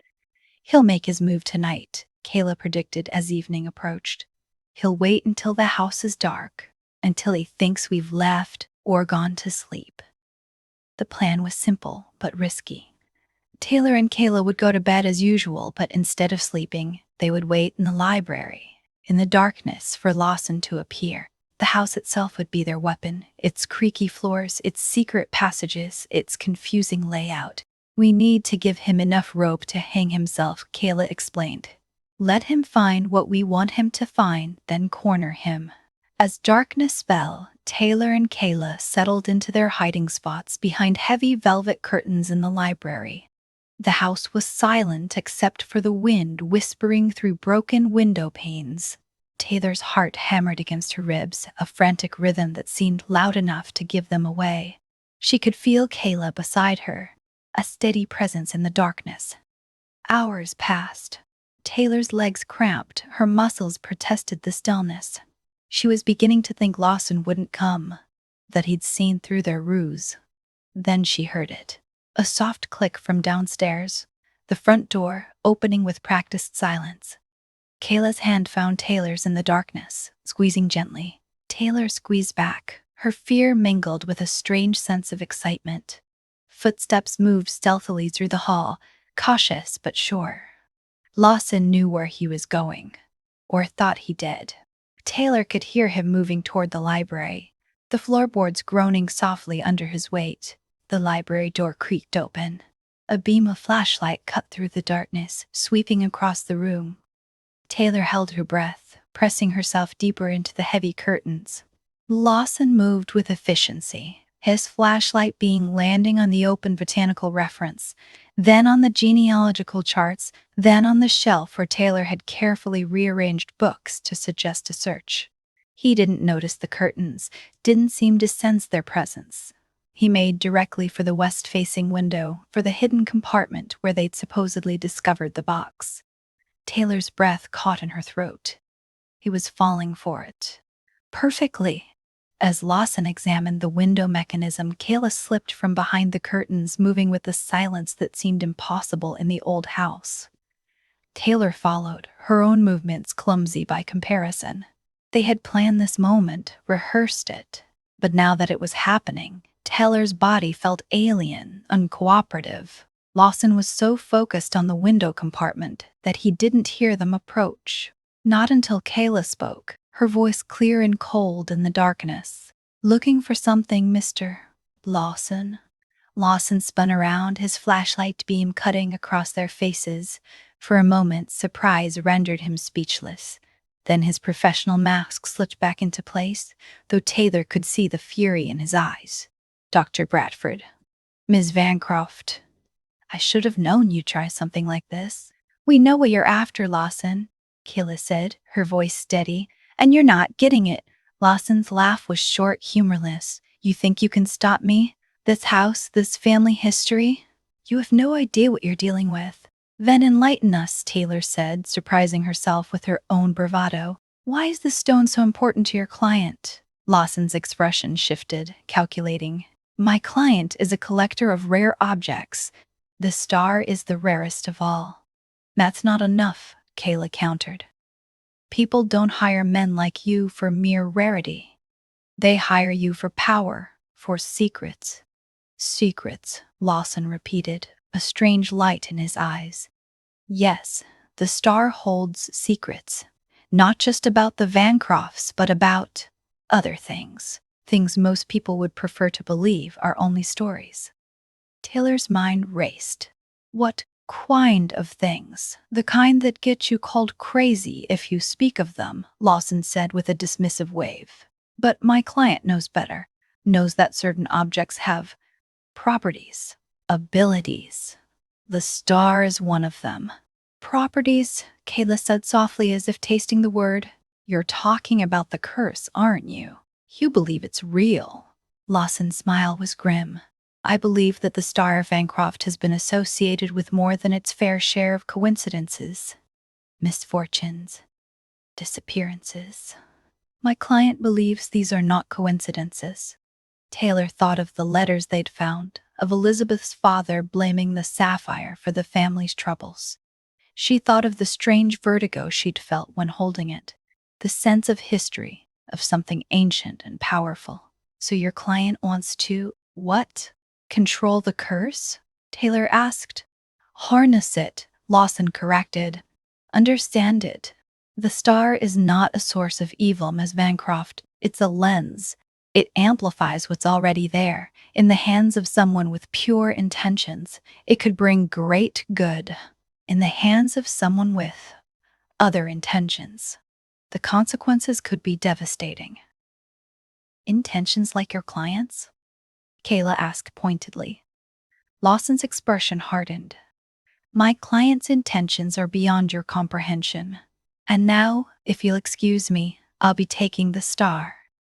"He'll make his move tonight," Kayla predicted as evening approached. "He'll wait until the house is dark, until he thinks we've left or gone to sleep." The plan was simple but risky. Taylor and Kayla would go to bed as usual, but instead of sleeping, they would wait in the library, in the darkness, for Lawson to appear. The house itself would be their weapon, its creaky floors, its secret passages, its confusing layout. "We need to give him enough rope to hang himself," Kayla explained. "Let him find what we want him to find, then corner him." As darkness fell, Taylor and Kayla settled into their hiding spots behind heavy velvet curtains in the library. The house was silent except for the wind whispering through broken window panes. Taylor's heart hammered against her ribs, a frantic rhythm that seemed loud enough to give them away. She could feel Kayla beside her, a steady presence in the darkness. Hours passed. Taylor's legs cramped, her muscles protested the stillness. She was beginning to think Lawson wouldn't come, that he'd seen through their ruse. Then she heard it. A soft click from downstairs, the front door opening with practiced silence. Kayla's hand found Taylor's in the darkness, squeezing gently. Taylor squeezed back, her fear mingled with a strange sense of excitement. Footsteps moved stealthily through the hall, cautious but sure. Lawson knew where he was going, or thought he did. Taylor could hear him moving toward the library, the floorboards groaning softly under his weight. The library door creaked open. A beam of flashlight cut through the darkness, sweeping across the room. Taylor held her breath, pressing herself deeper into the heavy curtains. Lawson moved with efficiency, his flashlight beam landing on the open botanical reference, then on the genealogical charts, then on the shelf where Taylor had carefully rearranged books to suggest a search. He didn't notice the curtains, didn't seem to sense their presence. He made directly for the west-facing window, for the hidden compartment where they'd supposedly discovered the box. Taylor's breath caught in her throat. He was falling for it. Perfectly. As Lawson examined the window mechanism, Kayla slipped from behind the curtains, moving with the silence that seemed impossible in the old house. Taylor followed, her own movements clumsy by comparison. They had planned this moment, rehearsed it, but now that it was happening, Taylor's body felt alien, uncooperative. Lawson was so focused on the window compartment that he didn't hear them approach. Not until Kayla spoke, her voice clear and cold in the darkness. "Looking for something, Mr. Lawson?" Lawson spun around, his flashlight beam cutting across their faces. For a moment, surprise rendered him speechless. Then his professional mask slipped back into place, though Taylor could see the fury in his eyes. "Dr. Bradford. Ms. Vancroft. I should have known you'd try something like this." "We know what you're after, Lawson," Kayla said, her voice steady. "And you're not getting it." Lawson's laugh was short, humorless. "You think you can stop me? This house, this family history? You have no idea what you're dealing with." "Then enlighten us," Taylor said, surprising herself with her own bravado. "Why is this stone so important to your client?" Lawson's expression shifted, calculating. "My client is a collector of rare objects. The star is the rarest of all." "That's not enough," Kayla countered. "People don't hire men like you for mere rarity. They hire you for power, for secrets." "Secrets," Lawson repeated, a strange light in his eyes. "Yes, the star holds secrets. Not just about the Vancrofts, but about other things. Things most people would prefer to believe are only stories." Taylor's mind raced. "What kind of things?" "The kind that get you called crazy if you speak of them," Lawson said with a dismissive wave. "But my client knows better, knows that certain objects have properties, abilities. The star is one of them." Properties, Kayla said softly as if tasting the word. You're talking about the curse, aren't you? You believe it's real. Lawson's smile was grim. I believe that the Star of Vancroft has been associated with more than its fair share of coincidences, misfortunes, disappearances. My client believes these are not coincidences. Taylor thought of the letters they'd found, of Elizabeth's father blaming the sapphire for the family's troubles. She thought of the strange vertigo she'd felt when holding it, the sense of history, of something ancient and powerful. So your client wants to, what? Control the curse? Taylor asked. Harness it, Lawson corrected. Understand it. The star is not a source of evil, Ms. Vancroft. It's a lens. It amplifies what's already there. In the hands of someone with pure intentions, it could bring great good. In the hands of someone with other intentions, the consequences could be devastating. Intentions like your client's? Kayla asked pointedly. Lawson's expression hardened. My client's intentions are beyond your comprehension. And now, if you'll excuse me, I'll be taking the star.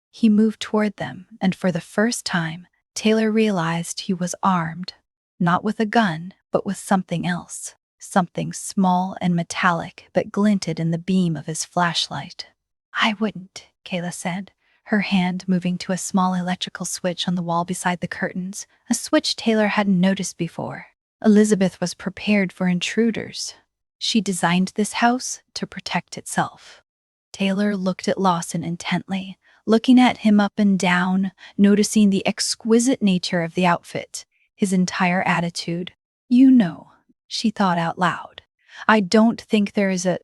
He moved toward them, and for the first time, Taylor realized he was armed, not with a gun, but with something else. Something small and metallic that glinted in the beam of his flashlight. I wouldn't, Kayla said, her hand moving to a small electrical switch on the wall beside the curtains, a switch Taylor hadn't noticed before. Elizabeth was prepared for intruders. She designed this house to protect itself. Taylor looked at Lawson intently, looking at him up and down, noticing the exquisite nature of the outfit, his entire attitude. You know, she thought out loud. I don't think there is a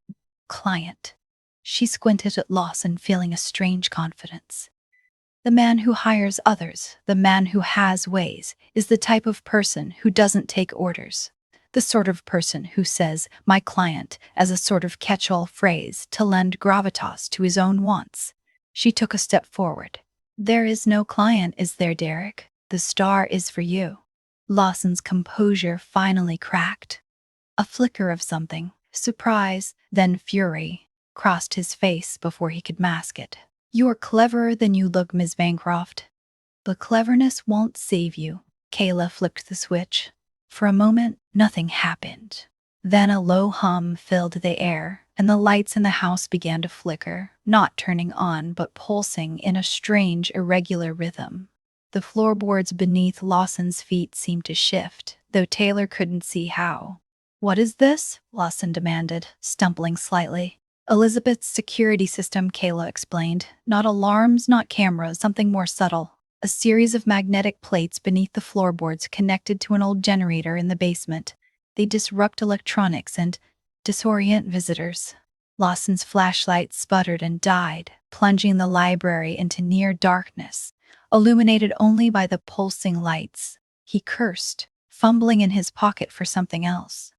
client. She squinted at Lawson, feeling a strange confidence. The man who hires others, the man who has ways, is the type of person who doesn't take orders. The sort of person who says, my client, as a sort of catch-all phrase to lend gravitas to his own wants. She took a step forward. There is no client, is there, Derek? The star is for you. Lawson's composure finally cracked. A flicker of something, surprise, then fury, crossed his face before he could mask it. You're cleverer than you look, Ms. Vancroft. But cleverness won't save you. Kayla flipped the switch. For a moment, nothing happened. Then a low hum filled the air, and the lights in the house began to flicker, not turning on but pulsing in a strange, irregular rhythm. The floorboards beneath Lawson's feet seemed to shift, though Taylor couldn't see how. What is this? Lawson demanded, stumbling slightly. Elizabeth's security system, Kayla explained. Not alarms, not cameras, something more subtle. A series of magnetic plates beneath the floorboards connected to an old generator in the basement. They disrupt electronics and disorient visitors. Lawson's flashlight sputtered and died, plunging the library into near darkness, illuminated only by the pulsing lights. He cursed, fumbling in his pocket for something else.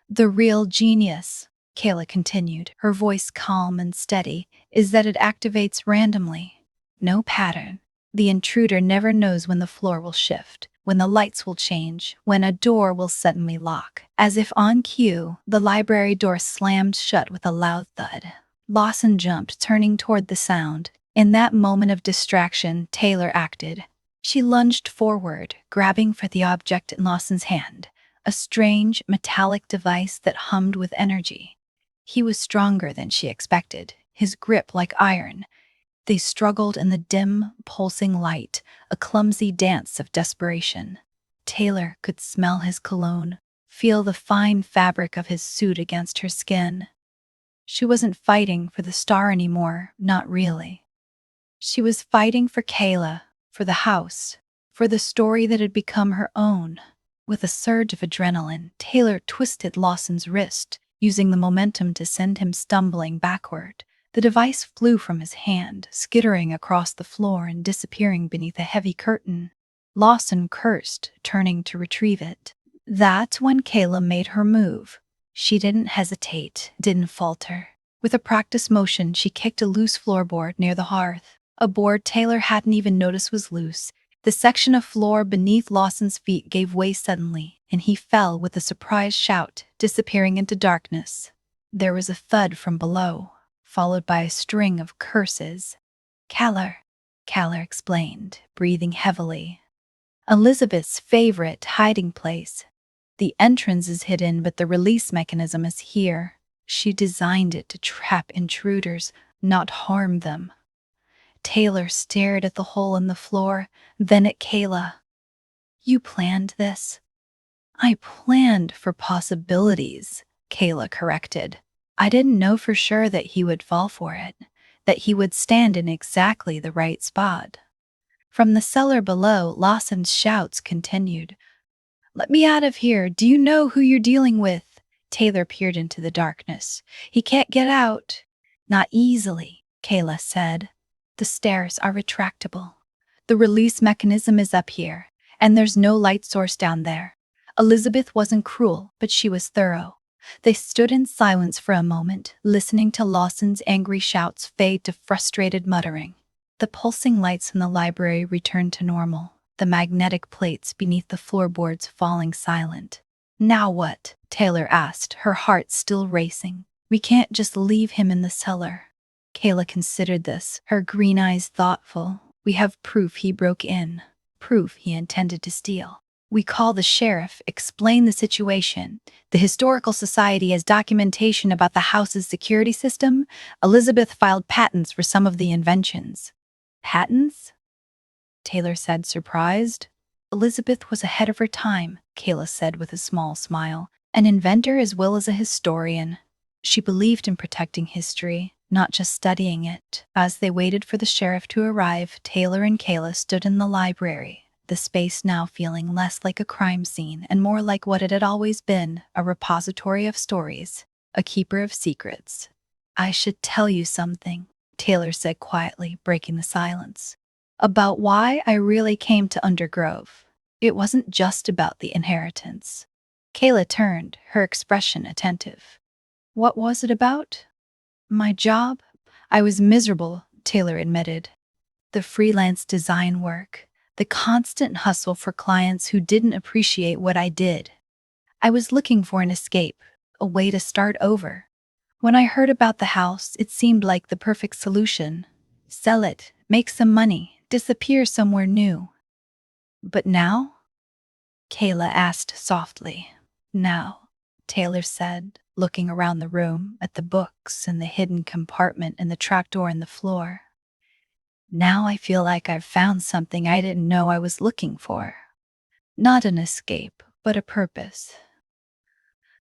The real genius, Kayla continued, her voice calm and steady, is that it activates randomly. No pattern. The intruder never knows when the floor will shift, when the lights will change, when a door will suddenly lock. As if on cue, the library door slammed shut with a loud thud. Lawson jumped, turning toward the sound. In that moment of distraction, Taylor acted. She lunged forward, grabbing for the object in Lawson's hand, a strange, metallic device that hummed with energy. He was stronger than she expected, his grip like iron. They struggled in the dim, pulsing light, a clumsy dance of desperation. Taylor could smell his cologne, feel the fine fabric of his suit against her skin. She wasn't fighting for the star anymore, not really. She was fighting for Kayla, for the house, for the story that had become her own. With a surge of adrenaline, Taylor twisted Lawson's wrist, using the momentum to send him stumbling backward. The device flew from his hand, skittering across the floor and disappearing beneath a heavy curtain. Lawson cursed, turning to retrieve it. That's when Kayla made her move. She didn't hesitate, didn't falter. With a practiced motion, she kicked a loose floorboard near the hearth. A board Taylor hadn't even noticed was loose. The section of floor beneath Lawson's feet gave way suddenly, and he fell with a surprised shout, disappearing into darkness. There was a thud from below, followed by a string of curses. Keller explained, breathing heavily. Elizabeth's favorite hiding place. The entrance is hidden, but the release mechanism is here. She designed it to trap intruders, not harm them. Taylor stared at the hole in the floor, then at Kayla. You planned this? I planned for possibilities, Kayla corrected. I didn't know for sure that he would fall for it, that he would stand in exactly the right spot. From the cellar below, Lawson's shouts continued. Let me out of here. Do you know who you're dealing with? Taylor peered into the darkness. He can't get out. Not easily, Kayla said. The stairs are retractable. The release mechanism is up here, and there's no light source down there. Elizabeth wasn't cruel, but she was thorough. They stood in silence for a moment, listening to Lawson's angry shouts fade to frustrated muttering. The pulsing lights in the library returned to normal, the magnetic plates beneath the floorboards falling silent. Now what? Taylor asked, her heart still racing. We can't just leave him in the cellar. Kayla considered this, her green eyes thoughtful. We have proof he broke in, proof he intended to steal. We call the sheriff, explain the situation. The Historical Society has documentation about the house's security system. Elizabeth filed patents for some of the inventions. Patents? Taylor said, surprised. Elizabeth was ahead of her time, Kayla said with a small smile. An inventor as well as a historian. She believed in protecting history, not just studying it. As they waited for the sheriff to arrive, Taylor and Kayla stood in the library, the space now feeling less like a crime scene and more like what it had always been, a repository of stories, a keeper of secrets. I should tell you something, Taylor said quietly, breaking the silence. About why I really came to Undergrove. It wasn't just about the inheritance. Kayla turned, her expression attentive. What was it about? My job? I was miserable, Taylor admitted. The freelance design work, the constant hustle for clients who didn't appreciate what I did. I was looking for an escape, a way to start over. When I heard about the house, it seemed like the perfect solution. Sell it, make some money, disappear somewhere new. But now? Kayla asked softly. Now, Taylor said, looking around the room at the books and the hidden compartment and the trapdoor in the floor. Now I feel like I've found something I didn't know I was looking for. Not an escape, but a purpose.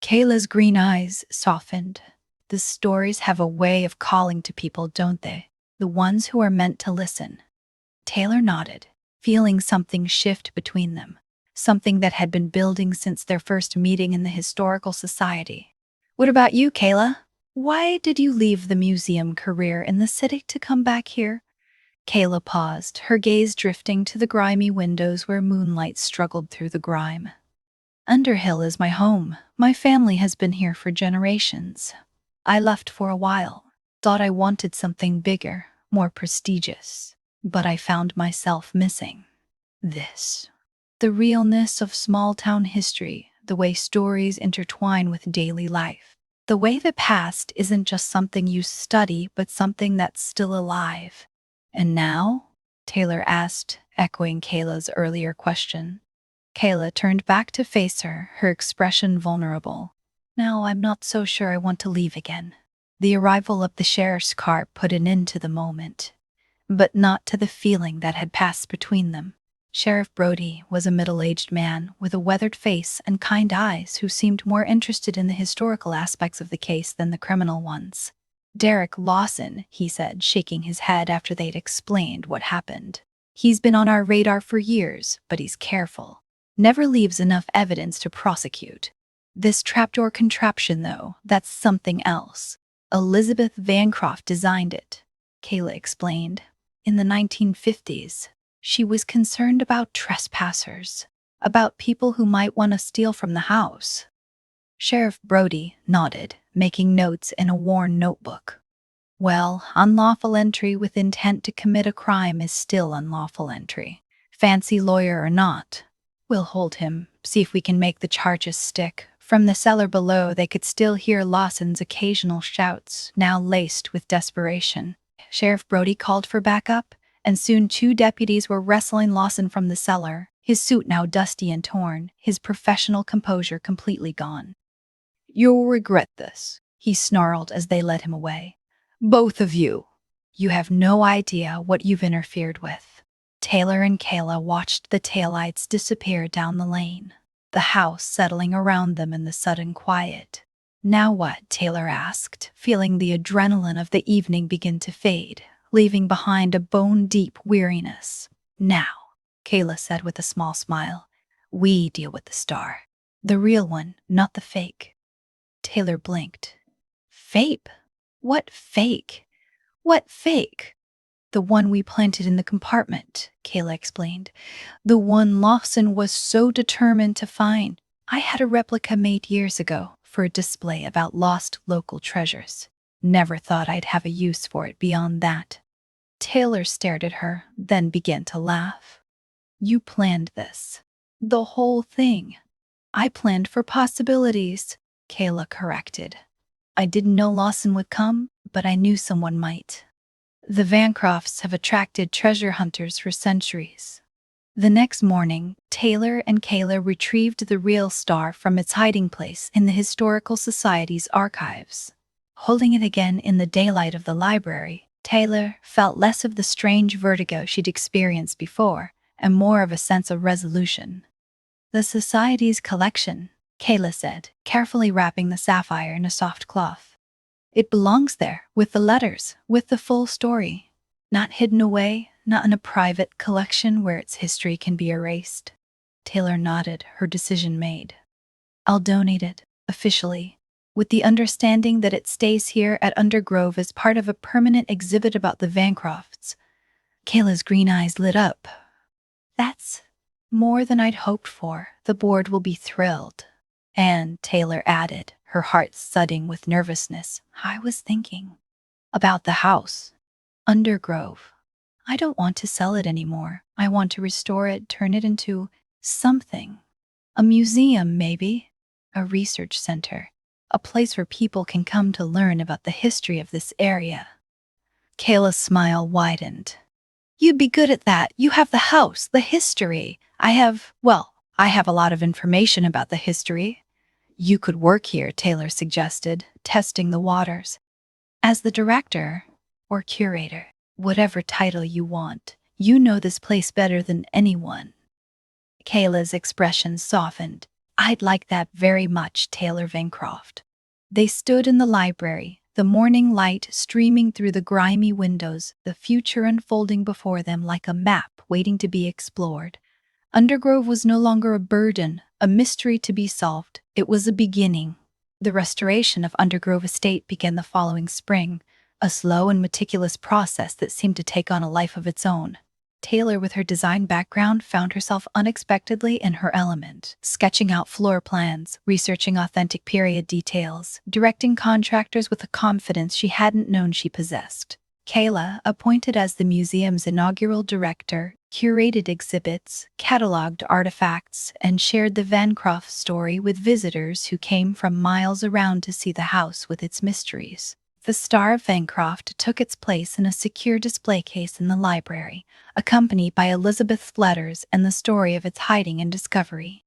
Kayla's green eyes softened. The stories have a way of calling to people, don't they? The ones who are meant to listen. Taylor nodded, feeling something shift between them, something that had been building since their first meeting in the Historical Society. What about you, Kayla? Why did you leave the museum career in the city to come back here? Kayla paused, her gaze drifting to the grimy windows where moonlight struggled through the grime. Underhill is my home. My family has been here for generations. I left for a while, thought I wanted something bigger, more prestigious, but I found myself missing this. The realness of small-town history, the way stories intertwine with daily life. The way the past isn't just something you study, but something that's still alive. And now? Taylor asked, echoing Kayla's earlier question. Kayla turned back to face her, her expression vulnerable. Now I'm not so sure I want to leave again. The arrival of the sheriff's car put an end to the moment, but not to the feeling that had passed between them. Sheriff Brody was a middle-aged man with a weathered face and kind eyes who seemed more interested in the historical aspects of the case than the criminal ones. Derek Lawson, he said, shaking his head after they'd explained what happened. He's been on our radar for years, but he's careful. Never leaves enough evidence to prosecute. This trapdoor contraption, though, that's something else. Elizabeth Vancroft designed it, Kayla explained. In the 1950s, she was concerned about trespassers, about people who might want to steal from the house. Sheriff Brody nodded, making notes in a worn notebook. Well, unlawful entry with intent to commit a crime is still unlawful entry, fancy lawyer or not. We'll hold him, see if we can make the charges stick. From the cellar below, they could still hear Lawson's occasional shouts, now laced with desperation. Sheriff Brody called for backup, and soon 2 deputies were wrestling Lawson from the cellar, his suit now dusty and torn, his professional composure completely gone. "You'll regret this," he snarled as they led him away. "Both of you. You have no idea what you've interfered with." Taylor and Kayla watched the taillights disappear down the lane, the house settling around them in the sudden quiet. "Now what?" Taylor asked, feeling the adrenaline of the evening begin to fade, leaving behind a bone-deep weariness. "Now," Kayla said with a small smile, "we deal with the star. The real one, not the fake." Taylor blinked. "Fake? What fake? What fake?" "The one we planted in the compartment," Kayla explained. "The one Lawson was so determined to find. I had a replica made years ago for a display about lost local treasures. Never thought I'd have a use for it beyond that." Taylor stared at her, then began to laugh. "You planned this. The whole thing." "I planned for possibilities," Kayla corrected. "I didn't know Lawson would come, but I knew someone might. The Vancrofts have attracted treasure hunters for centuries." The next morning, Taylor and Kayla retrieved the real star from its hiding place in the Historical Society's archives. Holding it again in the daylight of the library, Taylor felt less of the strange vertigo she'd experienced before and more of a sense of resolution. "The Society's collection," Kayla said, carefully wrapping the sapphire in a soft cloth. "It belongs there, with the letters, with the full story. Not hidden away, not in a private collection where its history can be erased." Taylor nodded, her decision made. "I'll donate it, officially, with the understanding that it stays here at Undergrove as part of a permanent exhibit about the Vancrofts." Kayla's green eyes lit up. "That's more than I'd hoped for. The board will be thrilled." And Taylor added, her heart thudding with nervousness, "I was thinking about the house, Undergrove. I don't want to sell it anymore. I want to restore it, turn it into something. A museum, maybe. A research center. A place where people can come to learn about the history of this area." Kayla's smile widened. "You'd be good at that. You have the house, the history. I have a lot of information about the history." "You could work here," Taylor suggested, testing the waters. "As the director or curator, whatever title you want. You know this place better than anyone." Kayla's expression softened. "I'd like that very much, Taylor Vancroft." They stood in the library, the morning light streaming through the grimy windows, the future unfolding before them like a map waiting to be explored. Undergrove was no longer a burden, a mystery to be solved. It was a beginning. The restoration of Undergrove Estate began the following spring, a slow and meticulous process that seemed to take on a life of its own. Taylor, with her design background, found herself unexpectedly in her element, sketching out floor plans, researching authentic period details, directing contractors with a confidence she hadn't known she possessed. Kayla, appointed as the museum's inaugural director, curated exhibits, cataloged artifacts, and shared the Vancroft story with visitors who came from miles around to see the house with its mysteries. The Star of Vancroft took its place in a secure display case in the library, accompanied by Elizabeth's letters and the story of its hiding and discovery.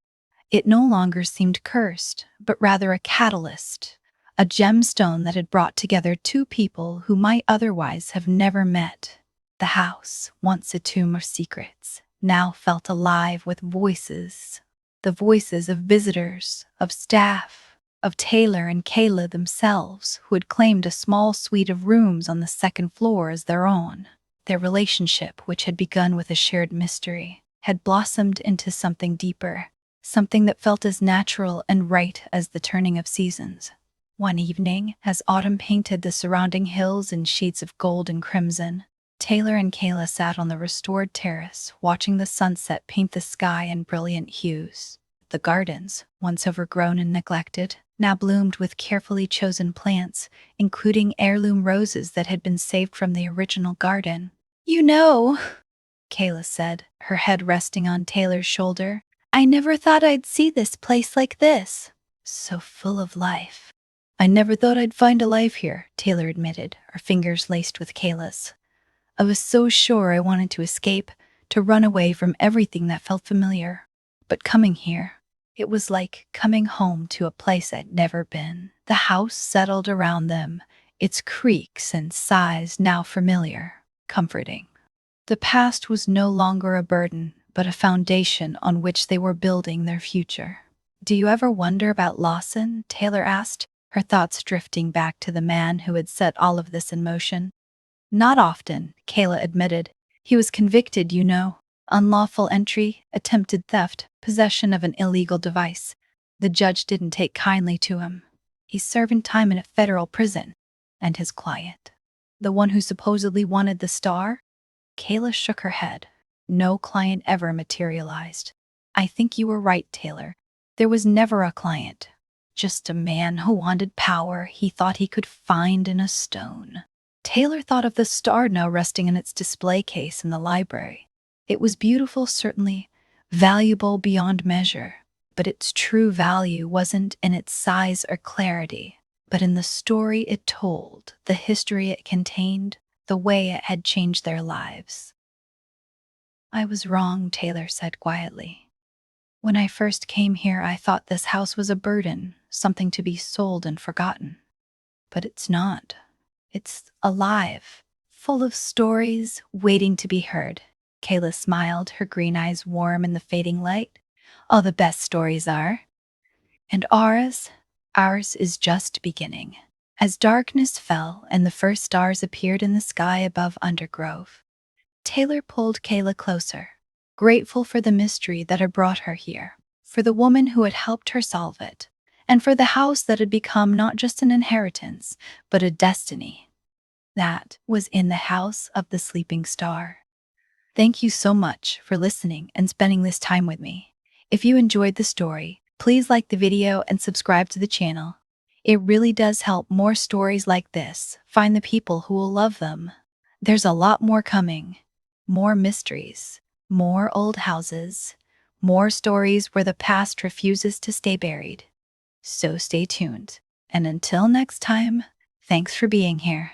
It no longer seemed cursed, but rather a catalyst, a gemstone that had brought together 2 people who might otherwise have never met. The house, once a tomb of secrets, now felt alive with voices. The voices of visitors, of staff, of Taylor and Kayla themselves, who had claimed a small suite of rooms on the 2nd floor as their own. Their relationship, which had begun with a shared mystery, had blossomed into something deeper, something that felt as natural and right as the turning of seasons. One evening, as autumn painted the surrounding hills in shades of gold and crimson, Taylor and Kayla sat on the restored terrace, watching the sunset paint the sky in brilliant hues. The gardens, once overgrown and neglected, now bloomed with carefully chosen plants, including heirloom roses that had been saved from the original garden. "You know," Kayla said, her head resting on Taylor's shoulder, I never thought I'd see this place like this. So full of life. I never thought I'd find a life here, Taylor admitted, her fingers laced with Kayla's. I was so sure I wanted to escape, to run away from everything that felt familiar. But coming here, it was like coming home to a place I'd never been. The house settled around them, its creaks and sighs now familiar, comforting. The past was no longer a burden, but a foundation on which they were building their future. Do you ever wonder about Lawson? Taylor asked, her thoughts drifting back to the man who had set all of this in motion. Not often, Kayla admitted. He was convicted, you know. Unlawful entry, attempted theft, possession of an illegal device. The judge didn't take kindly to him. He's serving time in a federal prison. And his client, the one who supposedly wanted the star? Kayla shook her head. No client ever materialized. I think you were right, Taylor. There was never a client. Just a man who wanted power he thought he could find in a stone. Taylor thought of the star now resting in its display case in the library. It was beautiful, certainly, valuable beyond measure, but its true value wasn't in its size or clarity, but in the story it told, the history it contained, the way it had changed their lives. I was wrong, Taylor said quietly. When I first came here, I thought this house was a burden, something to be sold and forgotten. But it's not. It's alive, full of stories waiting to be heard. Kayla smiled, her green eyes warm in the fading light. All the best stories are. And ours is just beginning. As darkness fell and the first stars appeared in the sky above Undergrove, Taylor pulled Kayla closer, grateful for the mystery that had brought her here, for the woman who had helped her solve it, and for the house that had become not just an inheritance, but a destiny. That was in the house of the sleeping star. Thank you so much for listening and spending this time with me. If you enjoyed the story, please like the video and subscribe to the channel. It really does help more stories like this find the people who will love them. There's a lot more coming. More mysteries, more old houses, more stories where the past refuses to stay buried. So stay tuned. And until next time, thanks for being here.